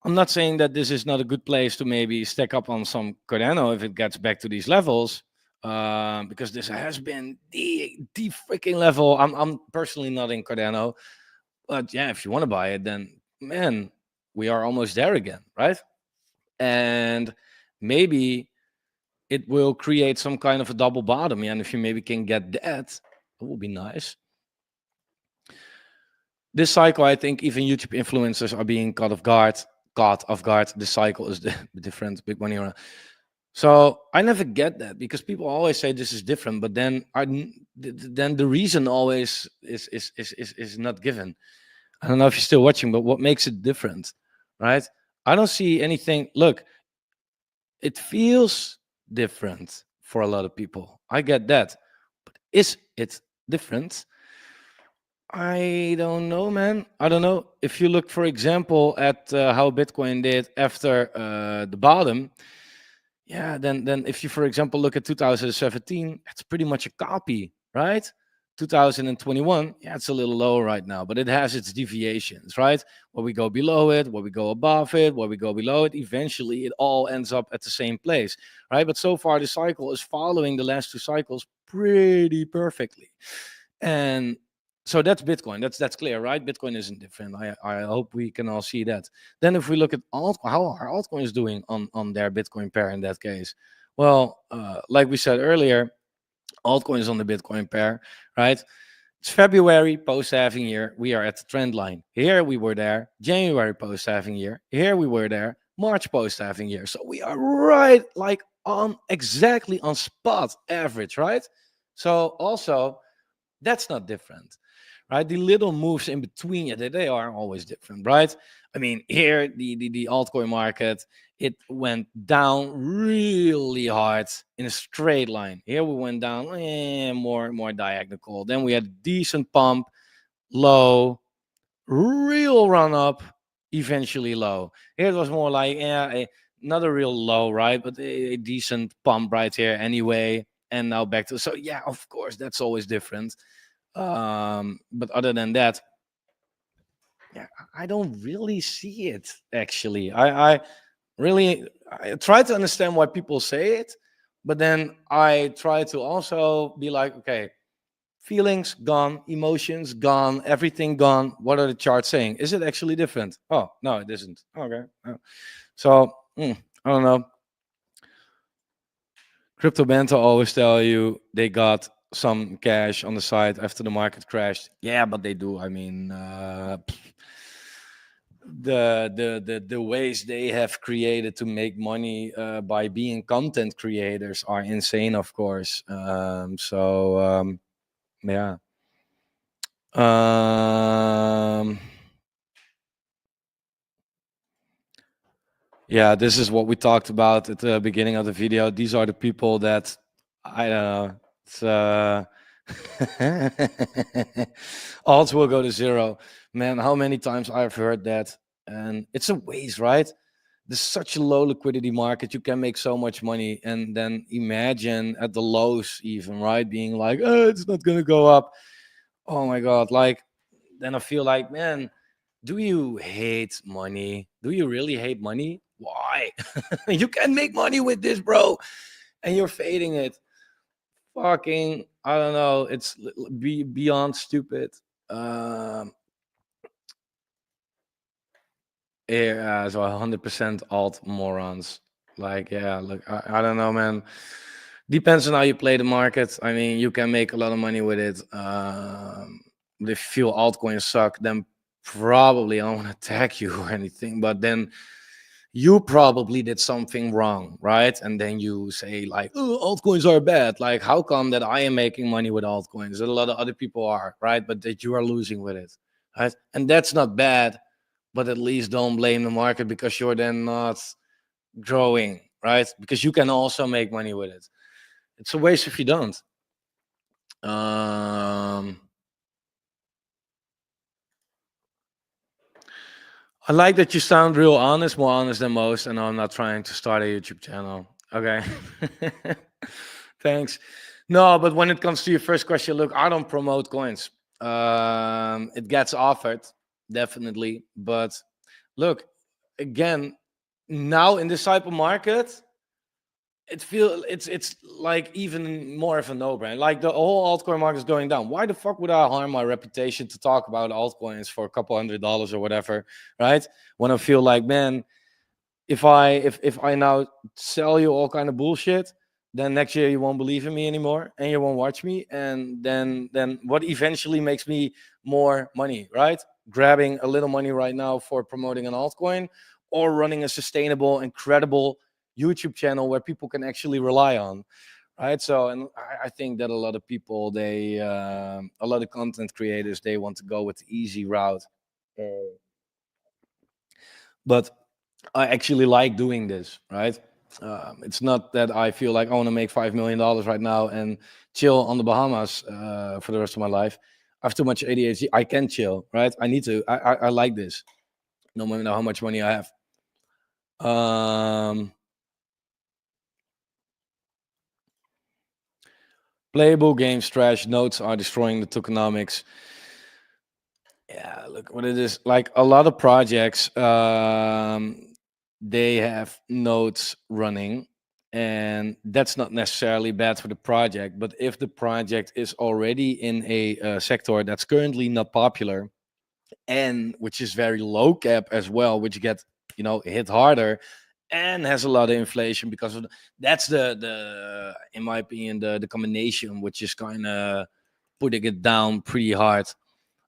I'm not saying that this is not a good place to maybe stack up on some Cardano if it gets back to these levels, because this has been the freaking level. I'm personally not in Cardano, but yeah, if you want to buy it, then man, we are almost there again, right? And maybe it will create some kind of a double bottom, yeah, and if you maybe can get that, it will be nice. This cycle, I think even YouTube influencers are being caught off guard. Caught off guard. This cycle is different. Big money around. So I never get that, because people always say this is different, but then then the reason always is not given. I don't know if you're still watching, but what makes it different, right? I don't see anything. Look, it feels different for a lot of people. I get that, but is it different? I don't know, man. I don't know. If you look, for example, at how Bitcoin did after the bottom, yeah, then if you, for example, look at 2017, it's pretty much a copy, right? 2021, yeah, it's a little lower right now, but it has its deviations, right? Where we go below it, where we go above it, where we go below it. Eventually, it all ends up at the same place, right? But so far, the cycle is following the last two cycles pretty perfectly. And so that's Bitcoin. That's clear, right? Bitcoin isn't different. I hope we can all see that. Then if we look at how are altcoins doing on their Bitcoin pair in that case? Well, like we said earlier, altcoins on the Bitcoin pair, right? It's February post halving year. We are at the trend line. Here we were there. January post halving year. Here we were there. March post halving year. So we are right like on exactly on spot average, right? So also that's not different, right? The little moves in between, yeah, they are always different, right? I mean, here the altcoin market, it went down really hard in a straight line. Here we went down more diagonal. Then we had a decent pump, low, real run up, eventually low. Here it was more like not a real low, right? But a decent pump right here anyway. And now back to, so yeah, of course, that's always different. But other than that, yeah, I don't really see it actually. I really, I try to understand why people say it, but then I try to also be like, okay, feelings gone, emotions gone, everything gone. What are the charts saying? Is it actually different? Oh no, it isn't. Okay, so I don't know. Crypto Bento always tell you they got some cash on the side after the market crashed. Yeah, but they do. I mean, the ways they have created to make money by being content creators are insane, of course. Yeah. Um, yeah, this is what we talked about at the beginning of the video. These are the people that I don't know. It's odds will go to zero. Man, how many times I've heard that? And it's a waste, right? There's such a low liquidity market. You can make so much money. And then imagine at the lows, even, right? Being like, oh, it's not going to go up. Oh my God. Like, then I feel like, man, do you hate money? Do you really hate money? Why? You can make money with this, bro. And you're fading it. fucking, I don't know, it's beyond stupid. Yeah, so 100% alt morons. Like, yeah, look, I don't know, man. Depends on how you play the market. I mean, you can make a lot of money with it. But if you feel altcoins suck, then probably I don't want to attack you or anything. But then you probably did something wrong, right? And then you say like, oh, altcoins are bad. Like, how come that I am making money with altcoins that a lot of other people are, right? But that you are losing with it, right? And that's not bad, but at least don't blame the market because you're then not growing, right? Because you can also make money with it. It's a waste if you don't. I like that you sound real honest, more honest than most, and I'm not trying to start a YouTube channel. Okay. Thanks. No, but when it comes to your first question, look, I don't promote coins. It gets offered, definitely. But look, again, now in this type of market, it's like even more of a no-brainer. Like the whole altcoin market is going down. Why the fuck would I harm my reputation to talk about altcoins for a couple $100 or whatever, right? When I feel like, man, if I now sell you all kind of bullshit, then next year you won't believe in me anymore and you won't watch me, and then what eventually makes me more money, right? Grabbing a little money right now for promoting an altcoin, or running a sustainable and credible YouTube channel where people can actually rely on, right? So, and I think that a lot of people, they a lot of content creators, they want to go with the easy route. But I actually like doing this, right? It's not that I feel like I want to make $5 million right now and chill on the Bahamas for the rest of my life. I have too much ADHD. I can chill, right? I need to. I like this, no matter how much money I have. Playable games trash. Notes are destroying the tokenomics. Yeah, look what it is. Like a lot of projects, they have nodes running, and that's not necessarily bad for the project. But if the project is already in a sector that's currently not popular, and which is very low cap as well, which gets hit harder, and has a lot of inflation because of that's the in my opinion the combination which is kind of putting it down pretty hard.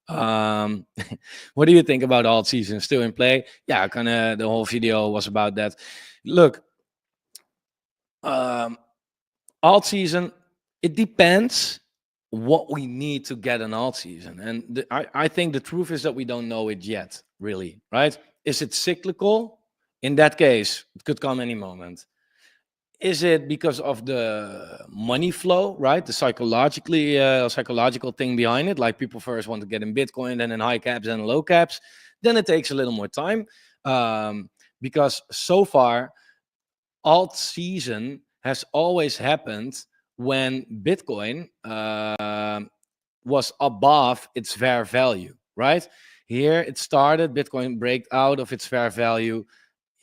um what do you think about alt season? Still in play? Yeah, kind of the whole video was about that. Look, um alt season, it depends what we need to get an alt season, and I think the truth is that we don't know it yet, really, right? Is it cyclical? In that case, it could come any moment. Is it because of the money flow, right? The psychological thing behind it, like people first want to get in Bitcoin, then in high caps and low caps, then it takes a little more time, because so far alt season has always happened when Bitcoin was above its fair value, right? Here it started, Bitcoin break out of its fair value,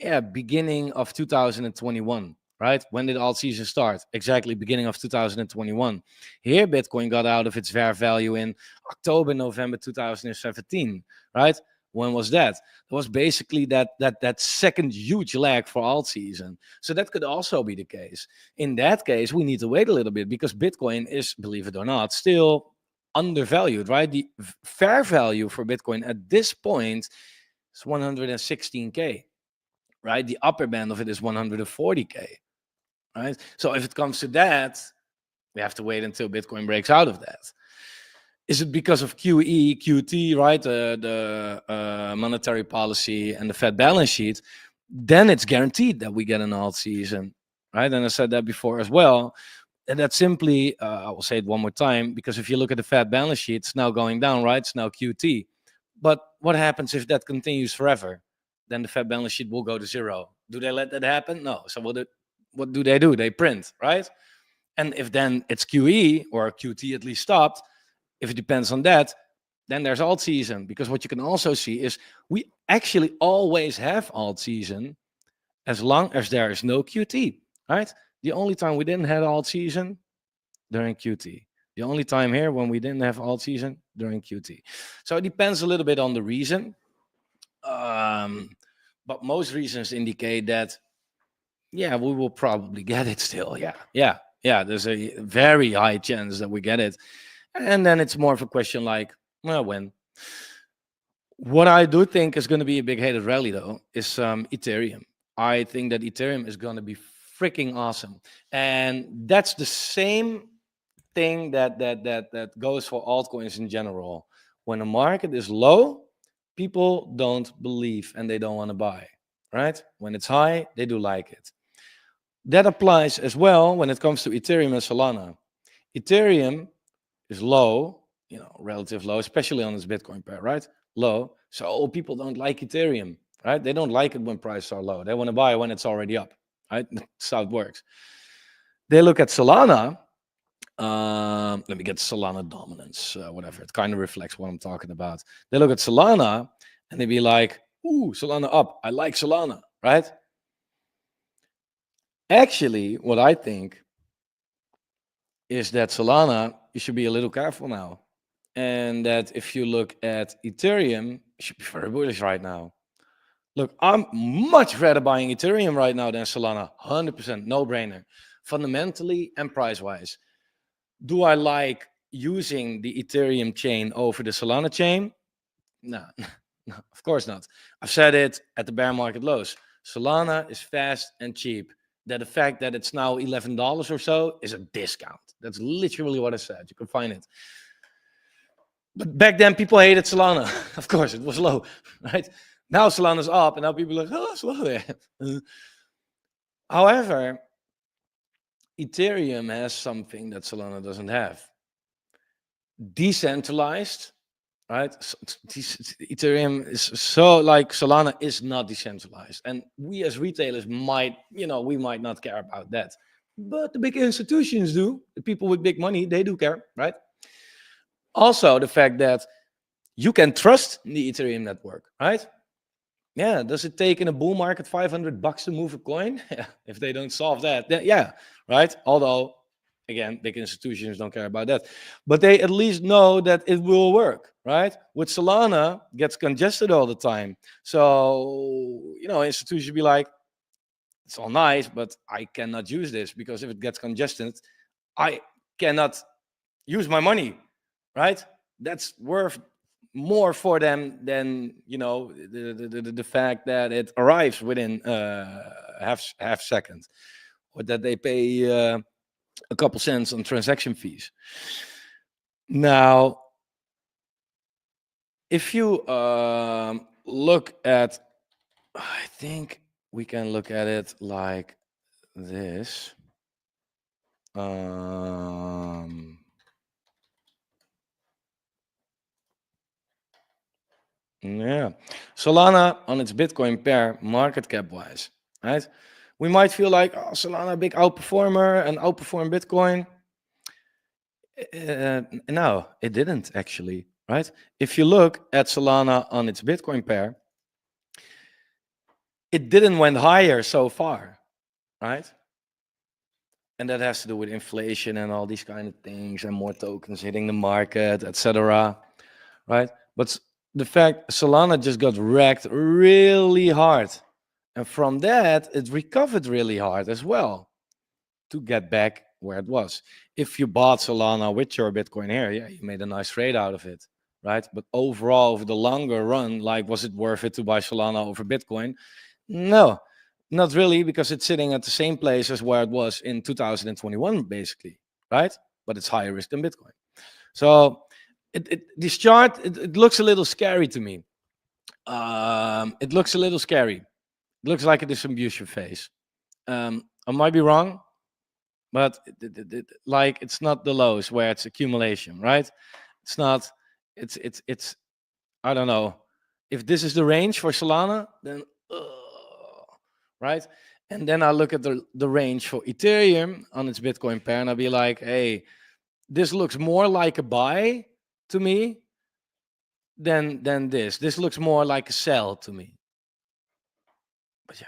yeah, beginning of 2021, right? When did alt season start? Exactly, beginning of 2021. Here, Bitcoin got out of its fair value in October, November 2017, right? When was that? It was basically that second huge lag for alt season. So that could also be the case. In that case, we need to wait a little bit because Bitcoin is, believe it or not, still undervalued, right? The fair value for Bitcoin at this point is 116K, right? The upper band of it is 140K, right? So if it comes to that, we have to wait until Bitcoin breaks out of that. Is it because of QE, QT, right? The monetary policy and the Fed balance sheet? Then it's guaranteed that we get an alt season, right? And I said that before as well. And that's simply, I will say it one more time, because if you look at the Fed balance sheet, it's now going down, right? It's now QT. But what happens if that continues forever? Then the Fed balance sheet will go to zero. Do they let that happen? No. So what do? They print, right? And if then it's QE or QT at least stopped, if it depends on that, then there's alt season. Because what you can also see is we actually always have alt season as long as there is no QT, right? The only time we didn't have alt season, during QT. The only time here when we didn't have alt season, during QT. So it depends a little bit on the reason. But most reasons indicate that, yeah, we will probably get it still. Yeah. There's a very high chance that we get it. And then it's more of a question like, well, when? What I do think is going to be a big headed rally, though, is Ethereum. I think that Ethereum is going to be freaking awesome. And that's the same thing that goes for altcoins in general. When the market is low, people don't believe and they don't want to buy, right? When it's high, they do like it. That applies as well when it comes to Ethereum and Solana. Ethereum is low, relative low, especially on its Bitcoin pair, right? Low. So people don't like Ethereum, right? They don't like it when prices are low. They want to buy when it's already up, right? That's how it works. They look at Solana. Let me get Solana dominance, whatever. It kind of reflects what I'm talking about. They look at Solana and they be like, ooh, Solana up. I like Solana, right? Actually, what I think is that Solana, you should be a little careful now. And that if you look at Ethereum, you should be very bullish right now. Look, I'm much rather buying Ethereum right now than Solana. 100% no-brainer. Fundamentally and price-wise. Do I like using the Ethereum chain over the Solana chain? No, no, of course not. I've said it at the bear market lows. Solana is fast and cheap. That the fact that it's now $11 or so is a discount. That's literally what I said. You can find it. But back then, people hated Solana. Of course, it was low, right? Now Solana's up, and now people are like, oh, it's low there. However, Ethereum has something that Solana doesn't have. Decentralized, right? Ethereum is so like Solana is not decentralized. And we as retailers might, we might not care about that. But the big institutions do. The people with big money, they do care, right? Also, the fact that you can trust the Ethereum network, right? Yeah, does it take in a bull market $500 to move a coin? Yeah, if they don't solve that, then yeah, right? Although, again, big institutions don't care about that. But they at least know that it will work, right? With Solana, gets congested all the time. So, institutions be like, it's all nice, but I cannot use this because if it gets congested, I cannot use my money, right? That's worth more for them than the fact that it arrives within half second, or that they pay a couple cents on transaction fees. Now, if you look at, I think we can look at it like this. Yeah, Solana on its Bitcoin pair, market cap wise, right? We might feel like, oh, Solana, big outperformer and outperform Bitcoin. No, it didn't actually, right? If you look at Solana on its Bitcoin pair, it didn't went higher so far, right? And that has to do with inflation and all these kind of things and more tokens hitting the market, etc., right? But the fact Solana just got wrecked really hard. And from that, it recovered really hard as well to get back where it was. If you bought Solana with your Bitcoin here, yeah, you made a nice trade out of it, right? But overall, over the longer run, like, was it worth it to buy Solana over Bitcoin? No, not really, because it's sitting at the same place as where it was in 2021, basically, right? But it's higher risk than Bitcoin. So this chart, it looks a little scary to me. It looks a little scary. It looks like a distribution phase. I might be wrong, but like it's not the lows where it's accumulation, right? It's not. It's. I don't know. If this is the range for Solana, then right. And then I look at the range for Ethereum on its Bitcoin pair, and I'll be like, hey, this looks more like a buy to me than this. This looks more like a sell to me. But yeah.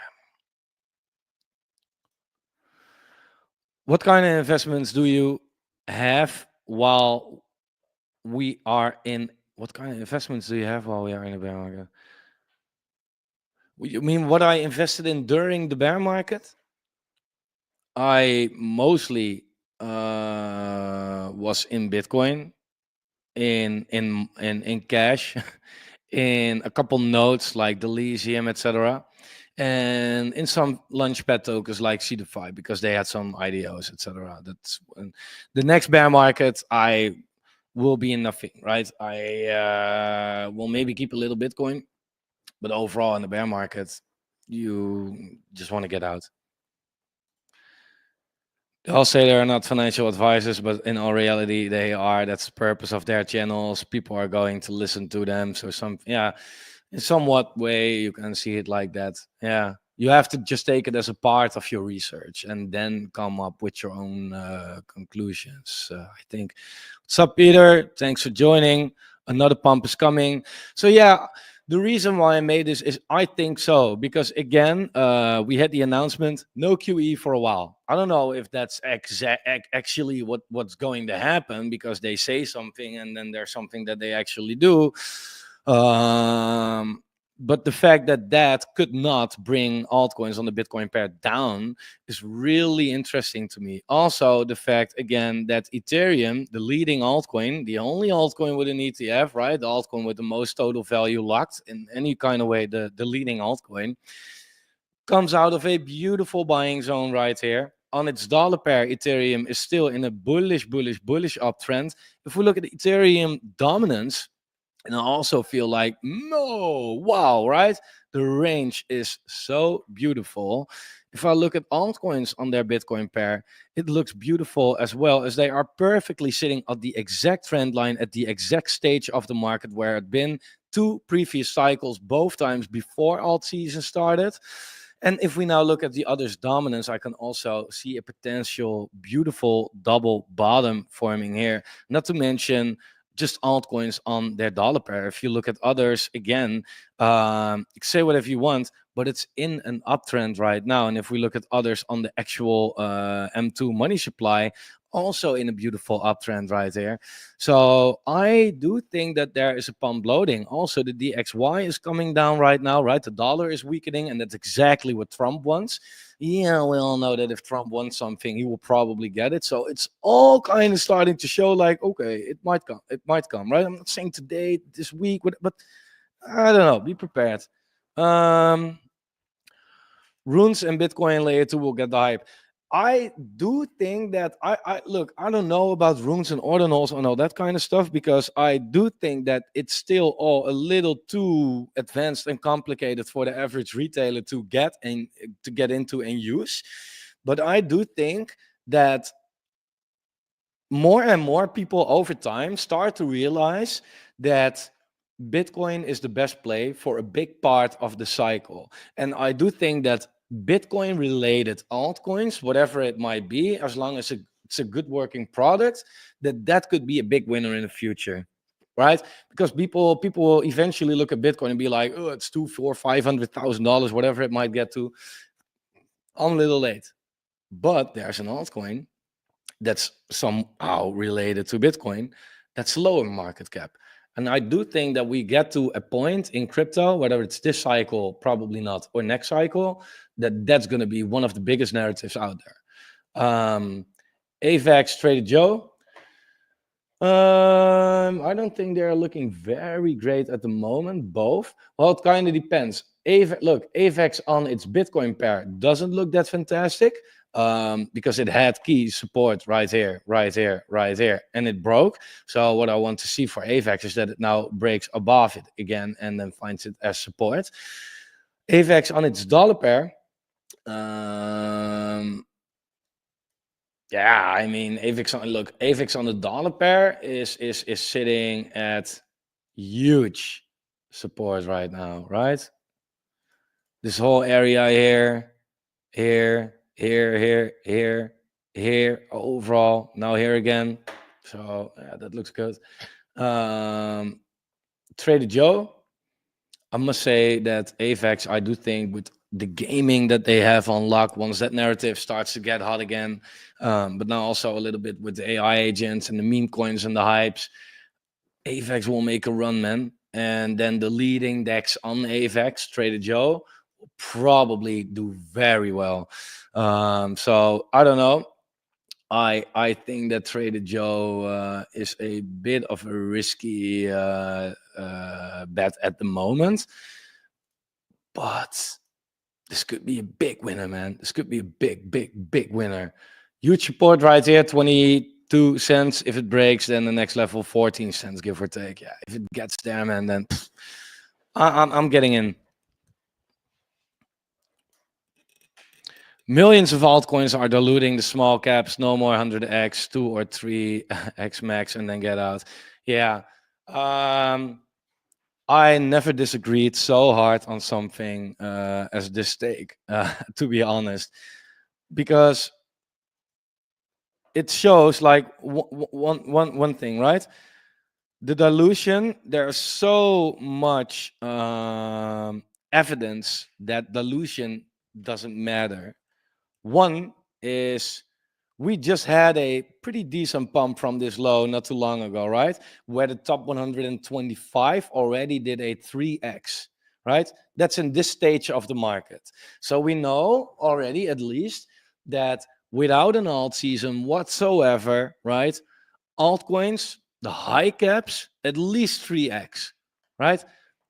What kind of investments do you have while we are in. What kind of investments do you have while we are in a bear market? You mean what I invested in during the bear market? I mostly was in Bitcoin, in cash, in a couple notes like the Elysium, etc., and in some launchpad tokens like C2Fi because they had some IDOs, etc. That's the next bear market. I will be in nothing, right? I will maybe keep a little Bitcoin, but overall in the bear market, you just want to get out. They'll say they're not financial advisors, but in all reality, they are. That's the purpose of their channels. People are going to listen to them. So yeah, in somewhat way, you can see it like that. Yeah, you have to just take it as a part of your research and then come up with your own conclusions. I think. What's up, Peter? Thanks for joining. Another pump is coming. So yeah, the reason why I made this is I think so because again, we had the announcement no QE for a while. I don't know if that's actually what's going to happen because they say something and then there's something that they actually do. Um, but the fact that that could not bring altcoins on the Bitcoin pair down is really interesting to me. Also, the fact again that Ethereum, the leading altcoin, the only altcoin with an ETF, right? The altcoin with the most total value locked in any kind of way, the leading altcoin, comes out of a beautiful buying zone right here. On its dollar pair, Ethereum is still in a bullish uptrend. If we look at Ethereum dominance, and I also feel like, no, wow, right? The range is so beautiful. If I look at altcoins on their Bitcoin pair, it looks beautiful as well as they are perfectly sitting at the exact trend line at the exact stage of the market where it been two previous cycles, both times before alt season started. And if we now look at the others' dominance, I can also see a potential beautiful double bottom forming here. Not to mention just altcoins on their dollar pair. If you look at others, again, say whatever you want, but it's in an uptrend right now. And if we look at others on the actual M2 money supply, also in a beautiful uptrend right there. So I do think that there is a pump loading. Also, the DXY is coming down right now, right? The dollar is weakening, and that's exactly what Trump wants. Yeah, we all know that if Trump wants something, he will probably get it. So it's all kind of starting to show like, okay, it might come. It might come, right? I'm not saying today, this week, but I don't know. Be prepared. Um, Runes and Bitcoin layer 2 will get the hype. I do think that I look, I don't know about runes and ordinals and all that kind of stuff because I do think that it's still all a little too advanced and complicated for the average retailer to get into and use. But I do think that more and more people over time start to realize that Bitcoin is the best play for a big part of the cycle. And I do think that Bitcoin related altcoins, whatever it might be, as long as it's a good working product, that could be a big winner in the future. Right? Because people will eventually look at Bitcoin and be like, oh, it's $2, $4, $500,000, whatever it might get to. I'm a little late. But there's an altcoin that's somehow related to Bitcoin, that's lower market cap. And I do think that we get to a point in crypto, whether it's this cycle, probably not, or next cycle, that's going to be one of the biggest narratives out there. AVAX Trader Joe. I don't think they're looking very great at the moment. Both. Well, it kind of depends. Look, AVAX on its Bitcoin pair doesn't look that fantastic because it had key support right here, right here, right here, and it broke. So what I want to see for AVAX is that it now breaks above it again and then finds it as support. AVAX on its dollar pair. Yeah, I mean, AVIX on the dollar pair is sitting at huge support right now, right? This whole area here, here, overall, now here again. So yeah, that looks good. Trader Joe, I must say that AVAX, I do think with the gaming that they have on lock once that narrative starts to get hot again. But now also a little bit with the AI agents and the meme coins and the hypes. AVAX will make a run, man. And then the leading DEX on AVAX, Trader Joe, will probably do very well. So I don't know. I think that Trader Joe is a bit of a risky bet at the moment, but this could be a big winner, man. This could be a big winner. Huge support right here, 22 cents. If it breaks, then the next level, 14 cents, give or take. Yeah, if it gets there, man, then I'm getting in. Millions of altcoins are diluting the small caps. No more 100x, 2 or 3x max, and then get out. Yeah. I never disagreed so hard on something as this stake, to be honest, because it shows like one thing, right? The dilution. There's so much evidence that dilution doesn't matter. One is we just had a pretty decent pump from this low not too long ago, right? Where the top 125 already did a 3x, right? That's in this stage of the market. So we know already, at least, that without an alt season whatsoever, right? Altcoins, the high caps, at least 3x, right?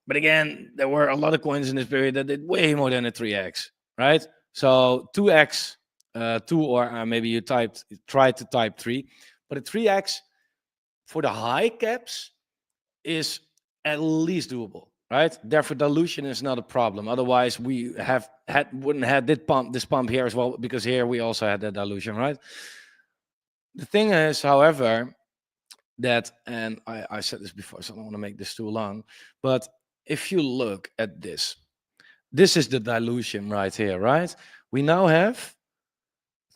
But again, there were a lot of coins in this period that did way more than a 3x, right? So 2x, 2, or maybe you tried to type 3, but a 3x for the high caps is at least doable, right? Therefore, dilution is not a problem. Otherwise, we wouldn't have this pump here as well, because here we also had that dilution, right? The thing is, however, that, and I said this before, so I don't want to make this too long, but if you look at this is the dilution right here, right? We now have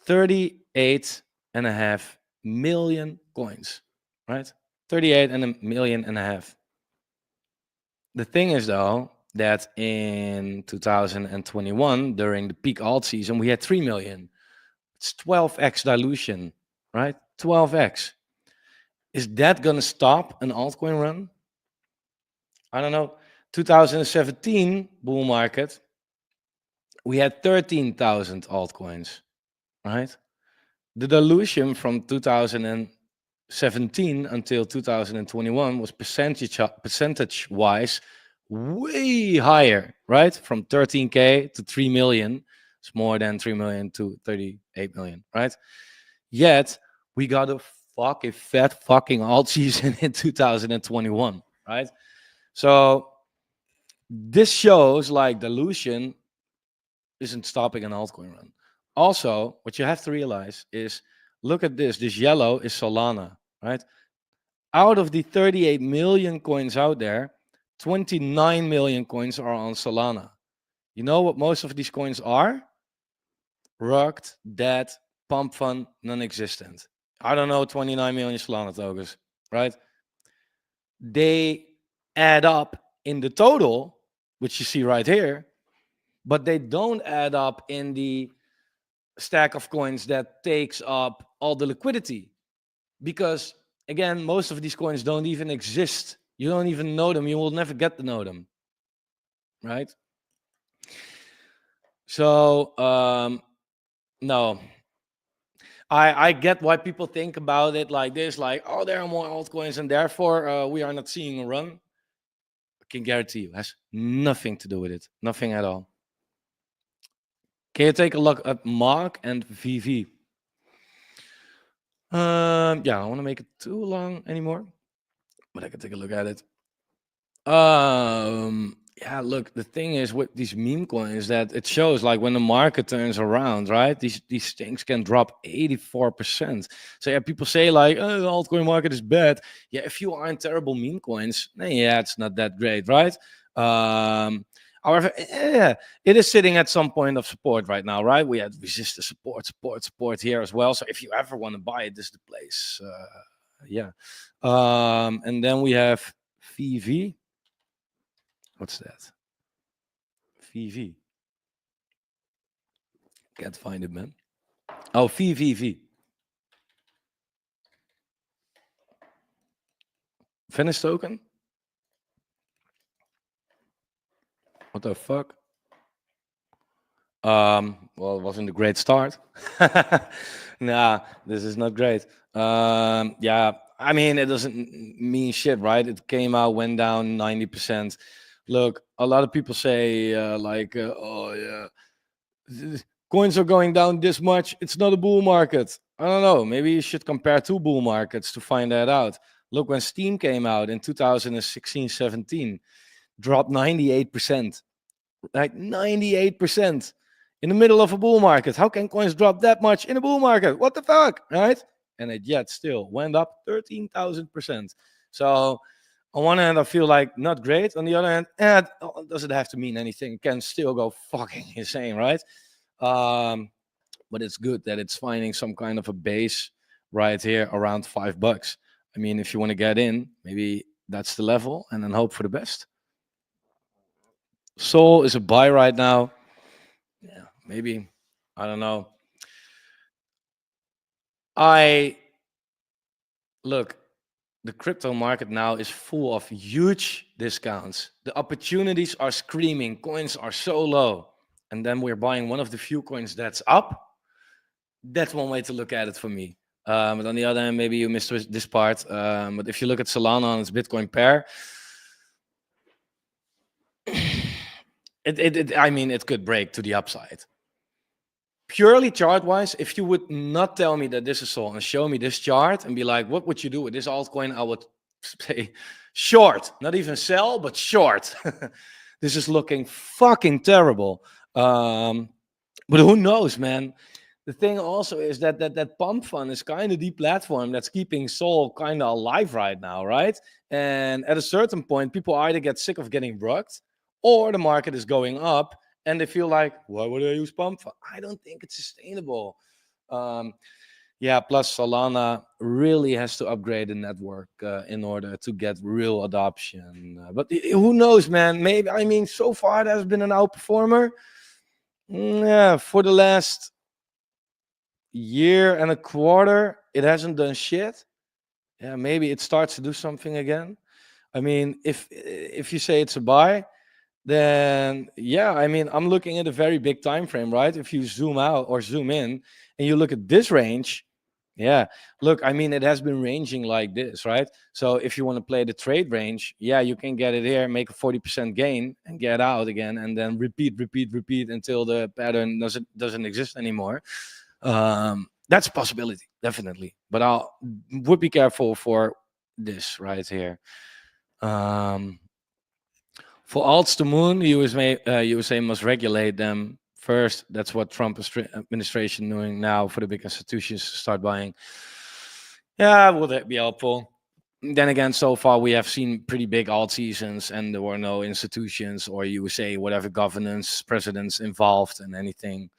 38.5 million coins, right? 38.5 million. The thing is, though, that in 2021, during the peak alt season, we had 3 million. It's 12x dilution, right? 12x. Is that going to stop an altcoin run? I don't know. 2017 bull market, we had 13,000 altcoins, right? The dilution from 2017 until 2021 was percentage-wise way higher, right? From 13K to 3 million. It's more than 3 million to 38 million, right? Yet, we got a fat fucking alt season in 2021, right? So this shows like dilution isn't stopping an altcoin run. Also, what you have to realize is, look at this. This yellow is Solana, right? Out of the 38 million coins out there, 29 million coins are on Solana. You know what most of these coins are? Rugged, dead, pump fund, non-existent. I don't know, 29 million Solana tokens, right? They add up in the total, which you see right here, but they don't add up in the stack of coins that takes up all the liquidity, because again, most of these coins don't even exist. You don't even know them. You will never get to know them, right? So no, I get why people think about it like this, like, oh, there are more altcoins and therefore we are not seeing a run. I can guarantee you, it has nothing to do with it. Nothing at all. Can you take a look at Mark and VV? Yeah, I don't want to make it too long anymore, but I can take a look at it. Yeah, look, the thing is with these meme coins that it shows like when the market turns around, right? These things can drop 84%. So yeah, people say like, oh, the altcoin market is bad. Yeah, if you are in terrible meme coins, then yeah, it's not that great, right? However, yeah, it is sitting at some point of support right now, right? We had resistance support here as well. So if you ever want to buy it, this is the place. Yeah. And then we have VV. What's that? VV. Can't find it, man. Oh, VVV. Venice token? What the fuck? Well, it wasn't a great start. Nah, this is not great. Yeah, I mean, it doesn't mean shit, right? It came out, went down 90%. Look, a lot of people say, oh, yeah, coins are going down this much. It's not a bull market. I don't know. Maybe you should compare two bull markets to find that out. Look, when Steam came out in 2016, 17, dropped 98%. Like 98% in the middle of a bull market. How can coins drop that much in a bull market? What the fuck, right? And it yet still went up 13,000%. So on one hand, I feel like not great. On the other hand, doesn't have to mean anything. It can still go fucking insane, right? But it's good that it's finding some kind of a base right here around $5. I mean, if you want to get in, maybe that's the level, and then hope for the best. Sol is a buy right now. Yeah, maybe. I don't know. I look, the crypto market now is full of huge discounts. The opportunities are screaming. Coins are so low. And then we're buying one of the few coins that's up. That's one way to look at it for me. But on the other hand, maybe you missed this part. But if you look at Solana on its Bitcoin pair, I mean, it could break to the upside. Purely chart wise, if you would not tell me that this is Sol and show me this chart and be like, what would you do with this altcoin? I would say short, not even sell, but short. This is looking fucking terrible. But who knows, man? The thing also is that pump fund is kind of the platform that's keeping Sol kind of alive right now, right? And at a certain point, people either get sick of getting rugged, or the market is going up and they feel like, why would I use pump fund? I don't think it's sustainable. Yeah, plus Solana really has to upgrade the network in order to get real adoption. But who knows, man? Maybe, I mean, so far it has been an outperformer. Yeah, for the last year and a quarter, it hasn't done shit. Yeah, maybe it starts to do something again. I mean, if you say it's a buy, then yeah, I mean, I'm looking at a very big time frame, right? If you zoom out or zoom in and you look at this range, yeah, look, I mean, it has been ranging like this, right? So if you want to play the trade range, yeah, you can get it here, make a 40% gain and get out again, and then repeat until the pattern doesn't exist anymore. That's a possibility, definitely. But I would be careful for this right here. For alts to moon, USA must regulate them first. That's what Trump administration doing now for the big institutions to start buying. Yeah, will that be helpful? Then again, so far we have seen pretty big alt seasons, and there were no institutions or USA whatever governance presidents involved in anything.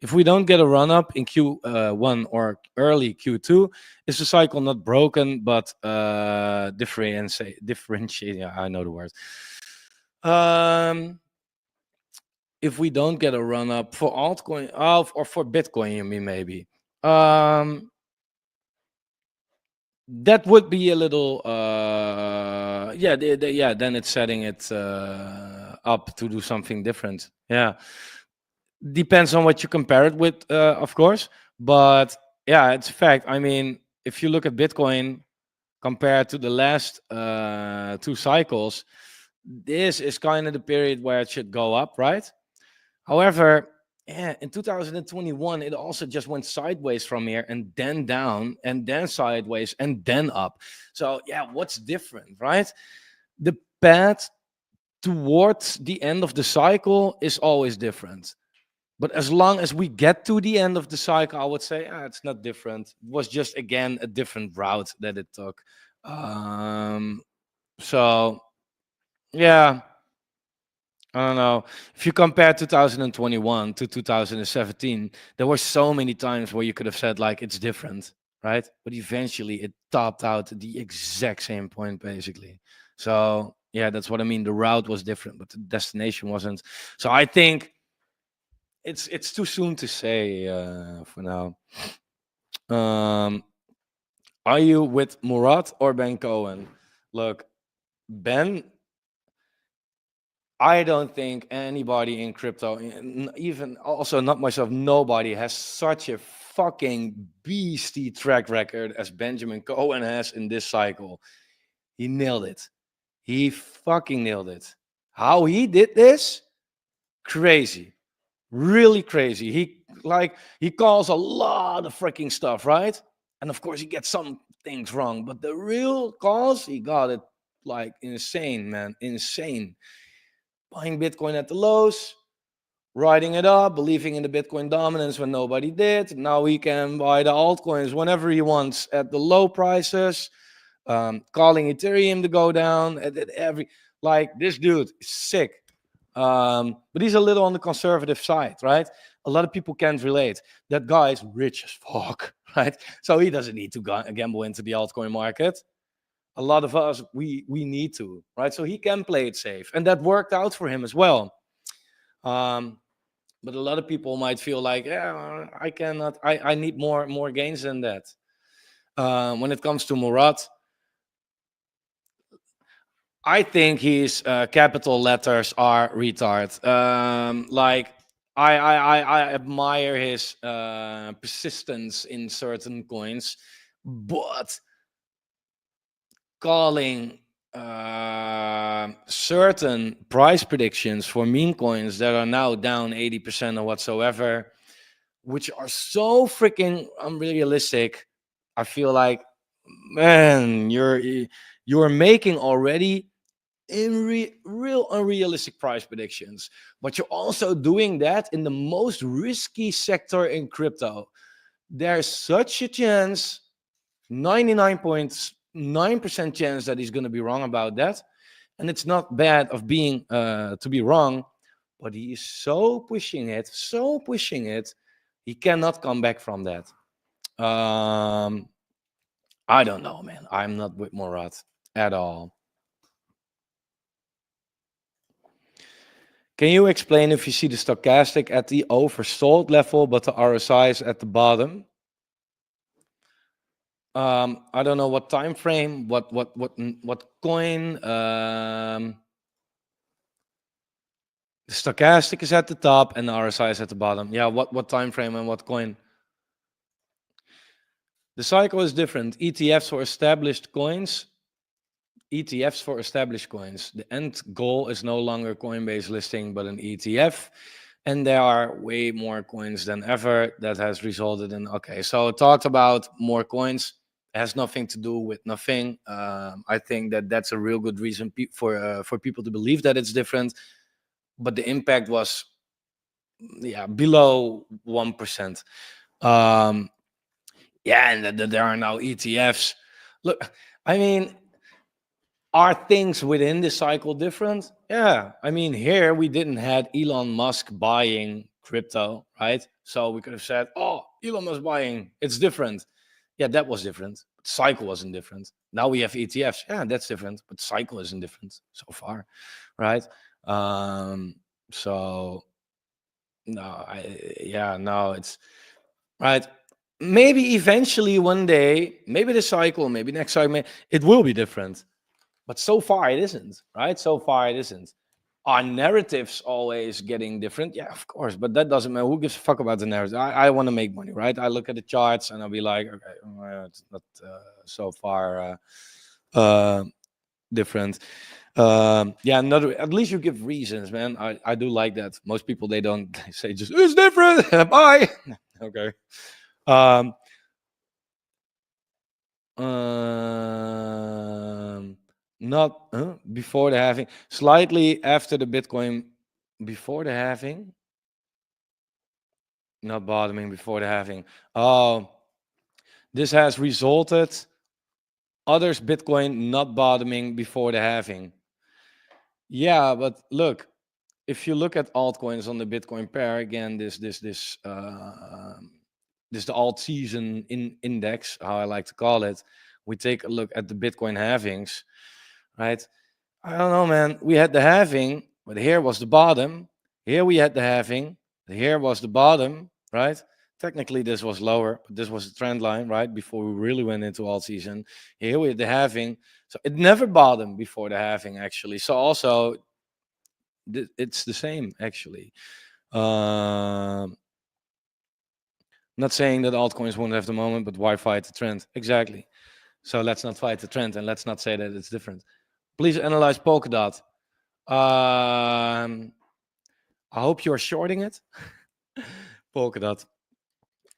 If we don't get a run up in Q1 or early Q2, is the cycle not broken but differentiate? Yeah, I know the word. If we don't get a run up for altcoin, or for Bitcoin, you mean maybe? That would be a little, yeah, yeah. Then it's setting it up to do something different. Yeah, depends on what you compare it with, of course. But yeah, it's a fact. I mean, if you look at Bitcoin compared to the last two cycles, this is kind of the period where it should go up, right? However, yeah, in 2021, it also just went sideways from here and then down and then sideways and then up. So yeah, what's different, right? The path towards the end of the cycle is always different. But as long as we get to the end of the cycle, I would say it's not different. It was just, again, a different route that it took. So yeah, I don't know. If you compare 2021 to 2017, there were so many times where you could have said like it's different, right? But eventually it topped out at the exact same point, basically. So yeah, that's what I mean. The route was different, but the destination wasn't. So I think it's too soon to say for now. Um, are you with Murat or Ben Cohen? Look, Ben, I don't think anybody in crypto, even also not myself, nobody has such a fucking beastie track record as Benjamin Cohen has in this cycle. He nailed it. He fucking nailed it. How he did this? Crazy. Really crazy. He calls a lot of freaking stuff, right? And of course he gets some things wrong, but the real calls, he got it like insane, man. Insane. Buying Bitcoin at the lows, riding it up, believing in the Bitcoin dominance when nobody did. Now he can buy the altcoins whenever he wants at the low prices, calling Ethereum to go down at every, like, this dude is sick. But he's a little on the conservative side, right? A lot of people can't relate. That guy is rich as fuck, right? So he doesn't need to gamble into the altcoin market. A lot of us, we need to, right? So he can play it safe, and that worked out for him as well. Um, but a lot of people might feel like, yeah, I cannot. I need more gains than that. When it comes to Murat, I think his capital letters are retard. Like I admire his persistence in certain coins, but calling certain price predictions for meme coins that are now down 80% or whatsoever, which are so freaking unrealistic. I feel like, man, you're making already real unrealistic price predictions, but you're also doing that in the most risky sector in crypto. There's such a chance, 99.9% chance that he's going to be wrong about that, and it's not bad of being to be wrong, but he is so pushing it, he cannot come back from that. I don't know, man. I'm not with Murat at all. Can you explain if you see the stochastic at the oversold level, but the RSI is at the bottom? I don't know what time frame, what coin. The stochastic is at the top and the RSI is at the bottom. Yeah, what time frame and what coin? The cycle is different. ETFs for established coins. ETFs for established coins. The end goal is no longer Coinbase listing, but an ETF. And there are way more coins than ever. That has resulted in, okay, so it talked about more coins. It has nothing to do with nothing. I think that that's a real good reason for people to believe that it's different. But the impact was, yeah, below 1%. Yeah, and there are now ETFs. Look, I mean, are things within the cycle different? Yeah, I mean, here we didn't had Elon Musk buying crypto, right? So we could have said, oh, Elon Musk buying, it's different. Yeah, that was different. But cycle wasn't different. Now we have ETFs. Yeah, that's different, but cycle isn't different so far, right? So no, no, it's right. Maybe eventually one day, maybe the cycle, maybe next cycle, it will be different. But so far it isn't, right? So far it isn't. Are narratives always getting different? Yeah, of course, but that doesn't matter. Who gives a fuck about the narrative? I want to make money, right? I look at the charts and I'll be like, okay, it's not so far different. Yeah, another. At least you give reasons, man. I do like that. Most people they don't they say just it's different. Bye. Okay. Um, Not before the halving, slightly after the Bitcoin, before the halving, not bottoming before the halving. Oh, this has resulted others Bitcoin not bottoming before the halving. Yeah, but look, if you look at altcoins on the Bitcoin pair again, this the alt season index, how I like to call it. We take a look at the Bitcoin halvings, right? I don't know, man. We had the halving, but here was the bottom. Here we had the halving. Here was the bottom, right? Technically, this was lower, but this was the trend line, right? Before we really went into alt season. Here we had the halving. So it never bottomed before the halving, actually. So also, it's the same, actually. Not saying that altcoins won't have the moment, but why fight the trend? Exactly. So let's not fight the trend, and let's not say that it's different. Please analyze Polkadot. I hope you're shorting it. Polkadot.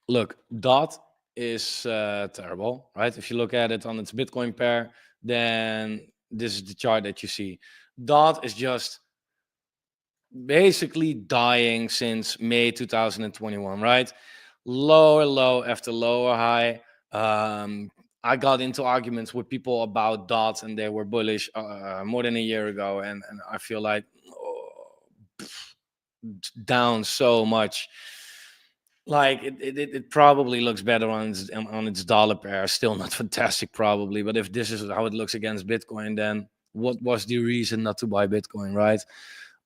Look, DOT is terrible, right? If you look at it on its Bitcoin pair, then this is the chart that you see. DOT is just basically dying since May 2021, right? Lower low after lower high. I got into arguments with people about DOT and they were bullish more than a year ago, and I feel like down so much. Like it probably looks better on its dollar pair. Still not fantastic, probably. But if this is how it looks against Bitcoin, then what was the reason not to buy Bitcoin, right?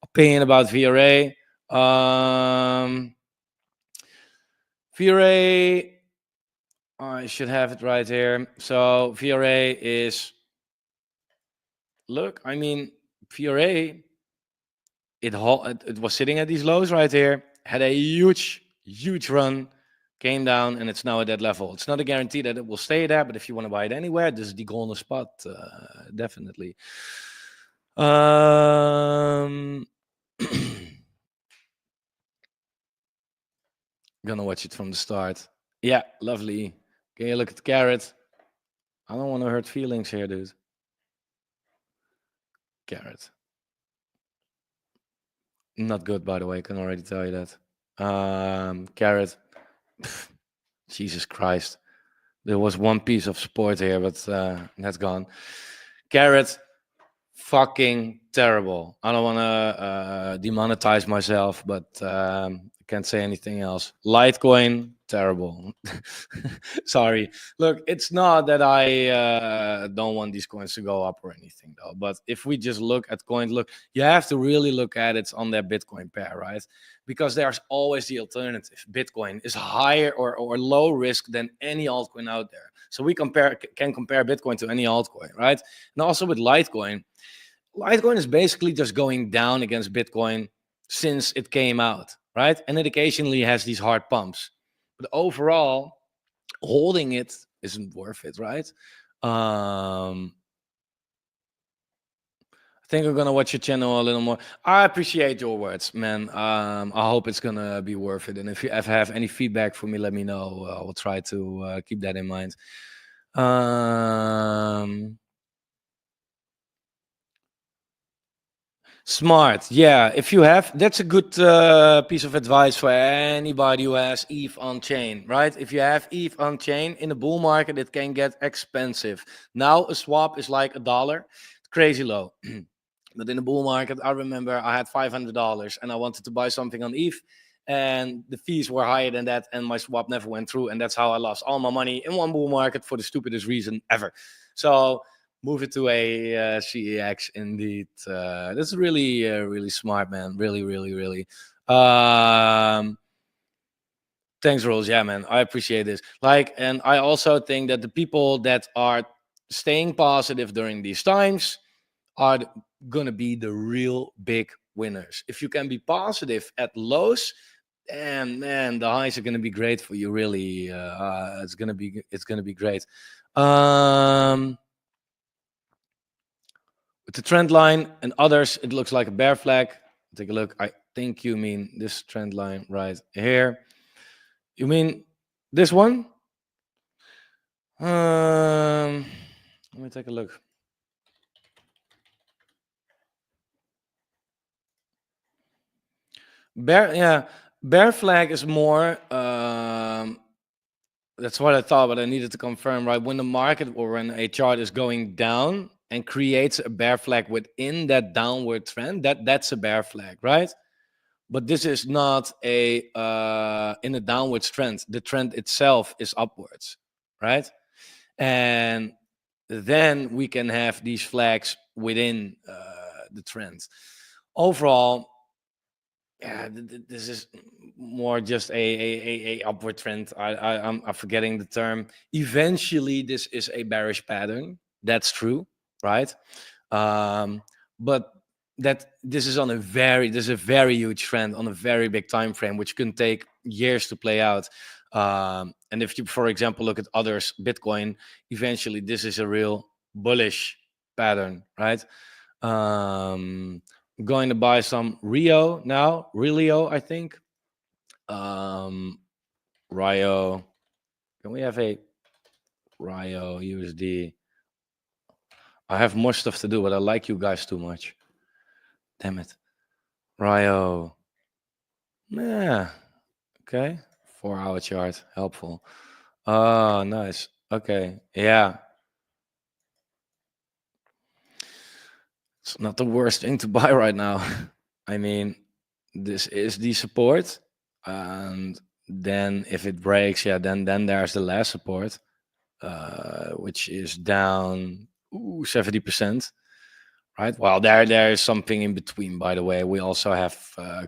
Opinion about VRA. VRA, I should have it right here. So VRA is, look, I mean, VRA, it was sitting at these lows right here, had a huge run, came down, and it's now at that level. It's not a guarantee that it will stay there, but if you want to buy it anywhere, this is the golden spot, definitely. Gonna watch it from the start. Yeah, lovely. Can you look at the carrot? I don't want to hurt feelings here, dude. Carrot. Not good, by the way. I can already tell you that. Carrot. Pff, Jesus Christ. There was one piece of support here, but that's gone. Carrot. Fucking terrible. I don't want to demonetize myself, but I can't say anything else. Litecoin, terrible. Sorry. Look, it's not that I don't want these coins to go up or anything, though. But if we just look at coins, look, you have to really look at it on their Bitcoin pair, right? Because there's always the alternative. Bitcoin is higher or low risk than any altcoin out there. So we can compare Bitcoin to any altcoin, right? And also with Litecoin is basically just going down against Bitcoin since it came out, right? And it occasionally has these hard pumps. But overall, holding it isn't worth it, right? I think I'm gonna watch your channel a little more. I appreciate your words, man. I hope it's gonna be worth it. And if you ever have any feedback for me, let me know. I will try to keep that in mind. Smart, yeah. If you have, that's a good piece of advice for anybody who has ETH on chain, right? If you have ETH on chain in the bull market, it can get expensive. Now a swap is like $1, it's crazy low. But in the bull market, I remember I had $500 and I wanted to buy something on ETH, and the fees were higher than that, and my swap never went through, and that's how I lost all my money in one bull market for the stupidest reason ever. So move it to a CEX indeed. That's really really smart, man. Really, really, really. Thanks, Rose. Yeah, man. I appreciate this. Like, and I also think that the people that are staying positive during these times are gonna be the real big winners. If you can be positive at lows, and man, the highs are gonna be great for you. Really, it's gonna be great. With the trend line and others, it looks like a bear flag. Take a look. I think you mean this trend line right here. You mean this one? Let me take a look. Bear flag is more. That's what I thought, but I needed to confirm. Right, when the market or when a chart is going down and creates a bear flag within that downward trend, that's a bear flag, right? But this is not a in a downwards trend. The trend itself is upwards, right? And then we can have these flags within the trend. Overall, yeah, this is more just a upward trend. I'm forgetting the term. Eventually, this is a bearish pattern. That's true, right? Um, but that this is on a very huge trend on a very big time frame, which can take years to play out. And if you, for example, look at others, Bitcoin, eventually this is a real bullish pattern, right? Um, I'm going to buy some Rio now, Relio, I think. Um, Rio. Can we have a Rio USD? I have more stuff to do, but I like you guys too much. Damn it. Rio. Yeah. Okay. 4 hour chart. Helpful. Oh, nice. Okay. Yeah. It's not the worst thing to buy right now. I mean, this is the support. And then if it breaks, yeah, then there's the last support, which is down 70%. Right. Well, there is something in between, by the way. We also have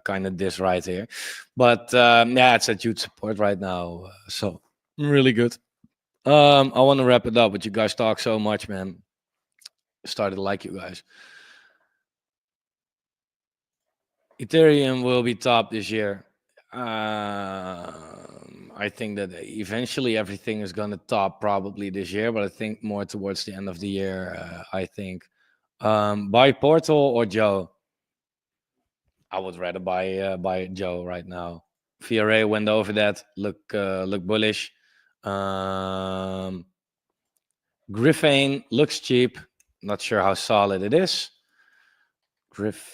kind of this right here, but yeah, it's at huge support right now, so really good. I want to wrap it up, but you guys talk so much, man. Started to like you guys. Ethereum will be top this year. I think that eventually everything is going to top probably this year, but I think more towards the end of the year. I think buy Portal or Joe. I would rather buy Joe right now. VRA went over that. Look bullish. Griffin looks cheap. Not sure how solid it is. Griffin.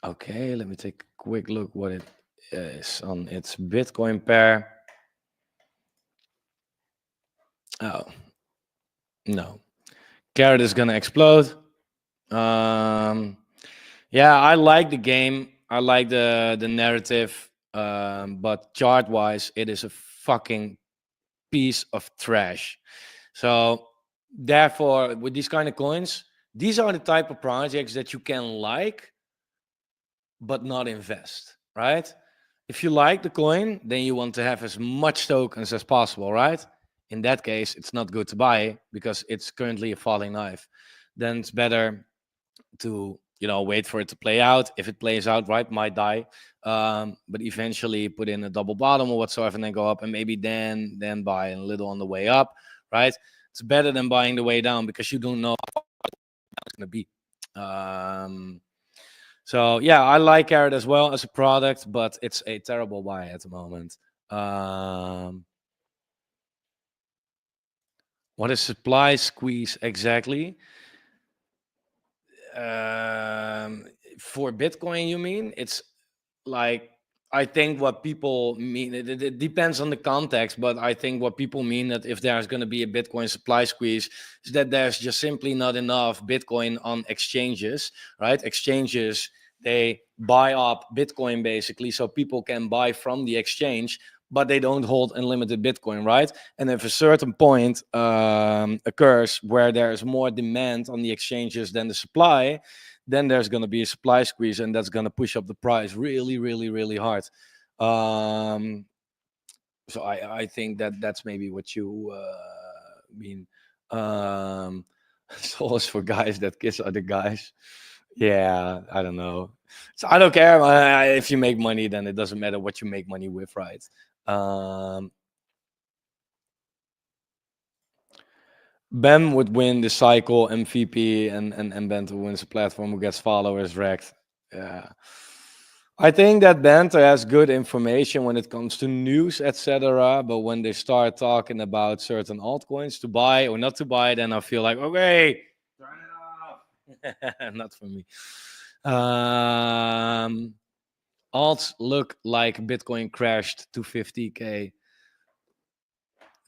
Okay, let me take a quick look what it is on its Bitcoin pair. Oh, no. Carrot is gonna explode. Yeah, I like the game. I like the narrative. But chart wise, it is a fucking piece of trash. So therefore, with these kind of coins, these are the type of projects that you can like, but not invest, right? If you like the coin, then you want to have as much tokens as possible, right? In that case, it's not good to buy because it's currently a falling knife. Then it's better to wait for it to play out. If it plays out right, might die, but eventually put in a double bottom or whatsoever and then go up, and maybe then buy a little on the way up, right? It's better than buying the way down because you don't know how it's going to be. So yeah, I like Carrot as well as a product, but it's a terrible buy at the moment. What is supply squeeze exactly? For Bitcoin, you mean? It's like, I think what people mean, it depends on the context, but I think what people mean that if there's going to be a Bitcoin supply squeeze is that there's just simply not enough Bitcoin on exchanges, right? Exchanges, they buy up Bitcoin basically so people can buy from the exchange, but they don't hold unlimited Bitcoin, right? And if a certain point occurs where there's more demand on the exchanges than the supply, then there's going to be a supply squeeze, and that's going to push up the price really, really, really hard. So I think that's maybe what you mean. Souls for guys that kiss other guys. Yeah, I don't know. So I don't care. If you make money, then it doesn't matter what you make money with, right? Ben would win the cycle MVP, and Bento wins the platform who gets followers wrecked. Yeah. I think that Bento has good information when it comes to news, etc. But when they start talking about certain altcoins to buy or not to buy, then I feel like, okay, turn it off. Not for me. Alts look like Bitcoin crashed to 50K.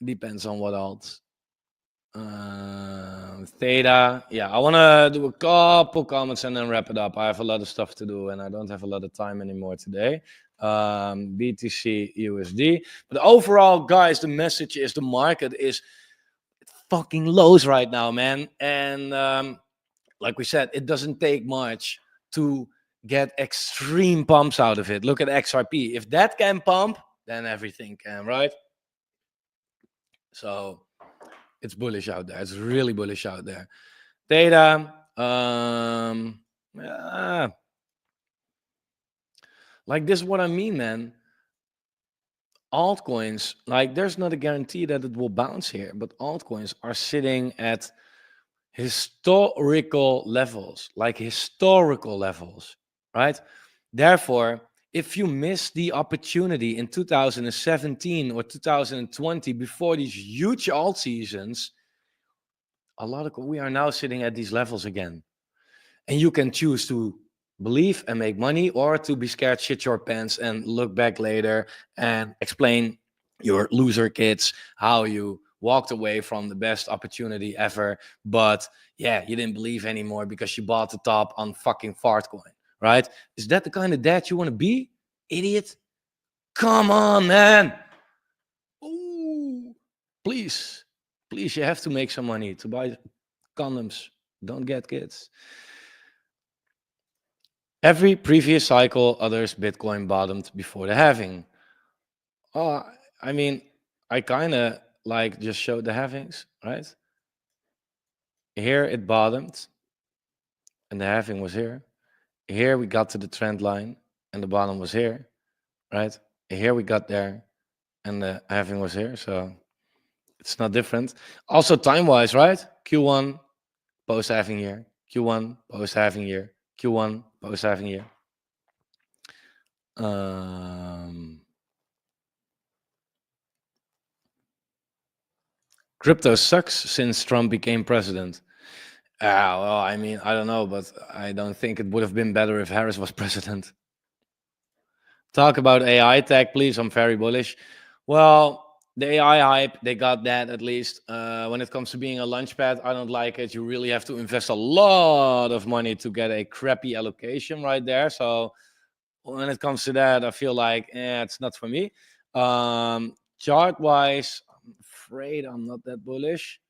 Depends on what alts. Theta. Yeah, I want to do a couple comments and then wrap it up. I have a lot of stuff to do and I don't have a lot of time anymore today. BTC USD. But overall, guys, the message is the market is fucking lows right now, man. And like we said, it doesn't take much to get extreme pumps out of it. Look at XRP. If that can pump, then everything can, right? So it's bullish out there. It's really bullish out there. Data, like this is what I mean, man. Altcoins, like there's not a guarantee that it will bounce here, but altcoins are sitting at historical levels, right? Therefore, if you miss the opportunity in 2017 or 2020 before these huge alt seasons, we are now sitting at these levels again. And you can choose to believe and make money, or to be scared, shit your pants, and look back later and explain your loser kids how you walked away from the best opportunity ever. But yeah, you didn't believe anymore because you bought the top on fucking Fartcoin, right? Is that the kind of dad you want to be, idiot? Come on, man. Ooh, please, you have to make some money to buy condoms. Don't get kids. Every previous cycle, others Bitcoin bottomed before the halving. Oh, I mean, I kind of like just showed the halvings, right? Here it bottomed, and the halving was here. Here we got to the trend line, and the bottom was here, right? Here we got there, and the halving was here. So it's not different. Also time-wise, right? Q1 post-halving year, Q1 post-halving year, Q1 post-halving year. Crypto sucks since Trump became president. Well, I mean, I don't know, but I don't think it would have been better if Harris was president. Talk about AI tech, please. I'm very bullish. Well, the AI hype, they got that at least. When it comes to being a launchpad, I don't like it. You really have to invest a lot of money to get a crappy allocation right there. So when it comes to that, I feel like it's not for me. Chart wise, I'm afraid I'm not that bullish.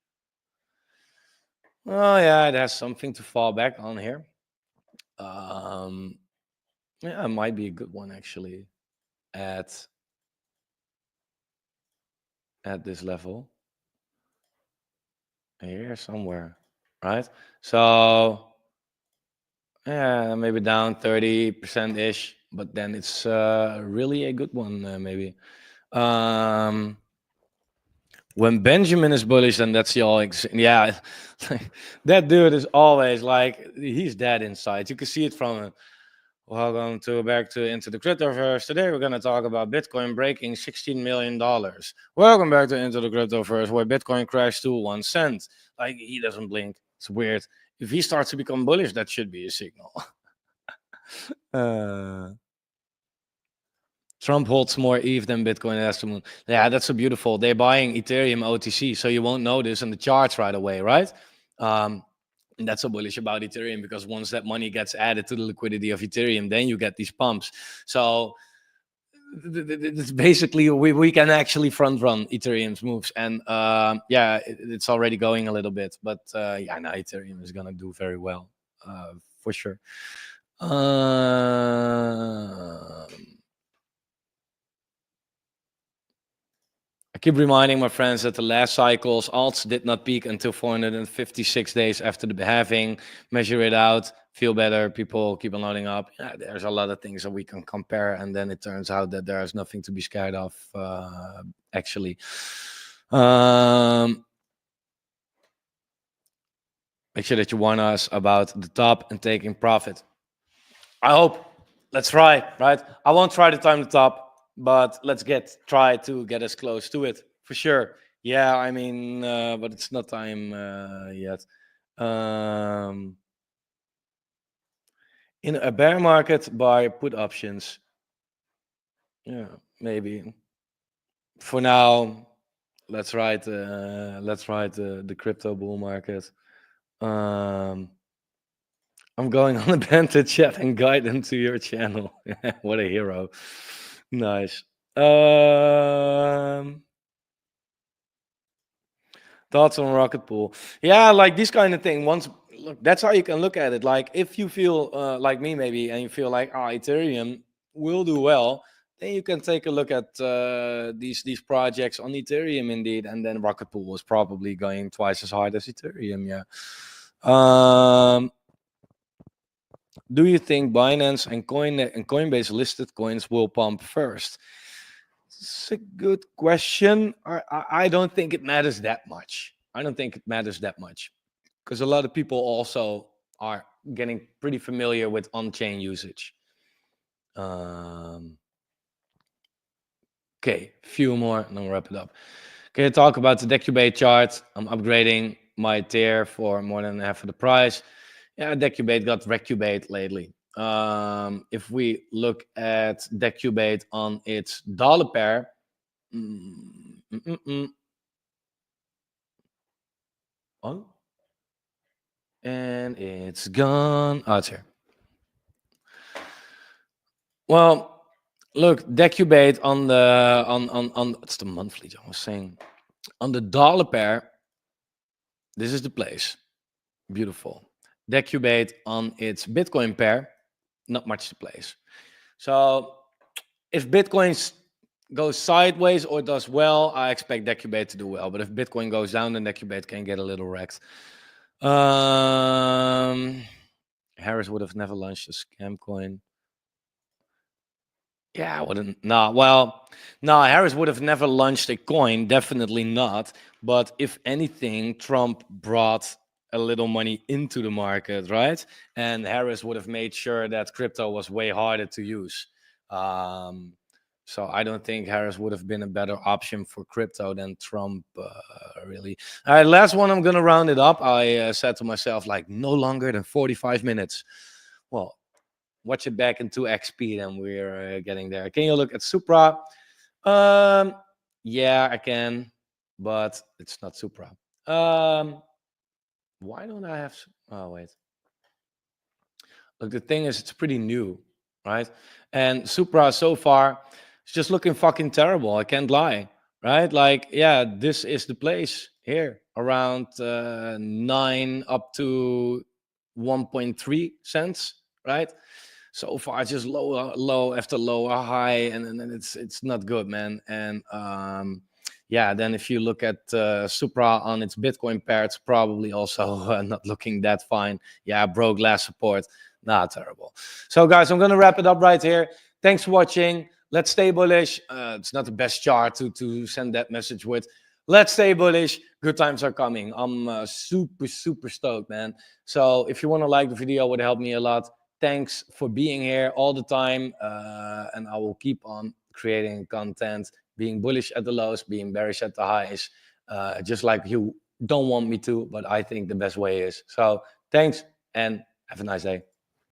Oh yeah, it has something to fall back on here. Yeah, it might be a good one actually at this level here somewhere, right? So yeah, maybe down 30% ish, but then it's really a good one, maybe. When Benjamin is bullish, then that's the yeah. That dude is always like, he's dead inside. You can see it from him. Welcome back to Into the Cryptoverse. Today we're going to talk about Bitcoin breaking $16 million. Welcome back to Into the Cryptoverse, where Bitcoin crashed to 1 cent. Like, he doesn't blink. It's weird. If he starts to become bullish, that should be a signal. Trump holds more ETH than Bitcoin has to moon. Yeah, that's so beautiful. They're buying Ethereum OTC, so you won't notice in the charts right away, right? And that's so bullish about Ethereum, because once that money gets added to the liquidity of Ethereum, then you get these pumps. So it's basically we can actually front run Ethereum's moves, and yeah, it's already going a little bit, but yeah, now Ethereum is gonna do very well, for sure. I keep reminding my friends that the last cycles, alts did not peak until 456 days after the halving. Measure it out, feel better. People keep on loading up. Yeah, there's a lot of things that we can compare, and then it turns out that there is nothing to be scared of, actually. Make sure that you warn us about the top and taking profit. I hope. Let's try, right? I won't try to time the top, but let's try to get as close to it for sure. Yeah, I mean, but it's not time yet. In a bear market, buy put options. Yeah, maybe. For now, let's ride the crypto bull market. I'm going on a banter chat and guide them to your channel. What a hero. Nice. Thoughts on rocket pool? Yeah, like this kind of thing. Once, look, that's how you can look at it. Like if you feel like me maybe, and you feel like, oh, Ethereum will do well, then you can take a look at these projects on Ethereum indeed, and then Rocket Pool was probably going twice as hard as Ethereum. Yeah. Do you think Binance and Coinbase listed coins will pump first? It's a good question. I don't think it matters that much. I don't think it matters that much because a lot of people also are getting pretty familiar with on-chain usage. Okay, few more and then we'll wrap it up. Can you talk about the Decubate chart? I'm upgrading my tier for more than half of the price. Yeah, Decubate got Recubate lately. If we look at Decubate on its dollar pair, oh, and it's gone. Oh, it's here. Well, look, Decubate on the it's the monthly. I was saying on the dollar pair. This is the place. Beautiful. Decubate on its Bitcoin pair. Not much to place. So if Bitcoin goes sideways or does well, I expect Decubate to do well. But if Bitcoin goes down, then Decubate can get a little wrecked. Harris would have never launched a scam coin. Yeah, I wouldn't. No, well, no, Harris would have never launched a coin. Definitely not. But if anything, Trump brought a little money into the market, right? And Harris would have made sure that crypto was way harder to use. So I don't think Harris would have been a better option for crypto than Trump, really. All right, last one, I'm going to round it up. I said to myself, like, no longer than 45 minutes. Well, watch it back in 2x speed and we're getting there. Can you look at Supra? Yeah, I can, but it's not Supra. Why don't I have... Oh, wait. Look, the thing is, it's pretty new, right? And Supra so far is just looking fucking terrible. I can't lie, right? Like, yeah, this is the place here around 9 up to 1.3 cents, right? So far, it's just low after low, high, and it's not good, man. And yeah, then if you look at Supra on its Bitcoin pair, it's probably also not looking that fine. Yeah, broke last support. Nah, terrible. So, guys, I'm going to wrap it up right here. Thanks for watching. Let's stay bullish. It's not the best chart to send that message with. Let's stay bullish. Good times are coming. I'm super stoked, man. So if you want to like the video, it would help me a lot. Thanks for being here all the time. And I will keep on creating content, being bullish at the lows, being bearish at the highs, just like you don't want me to, but I think the best way is. So thanks and have a nice day.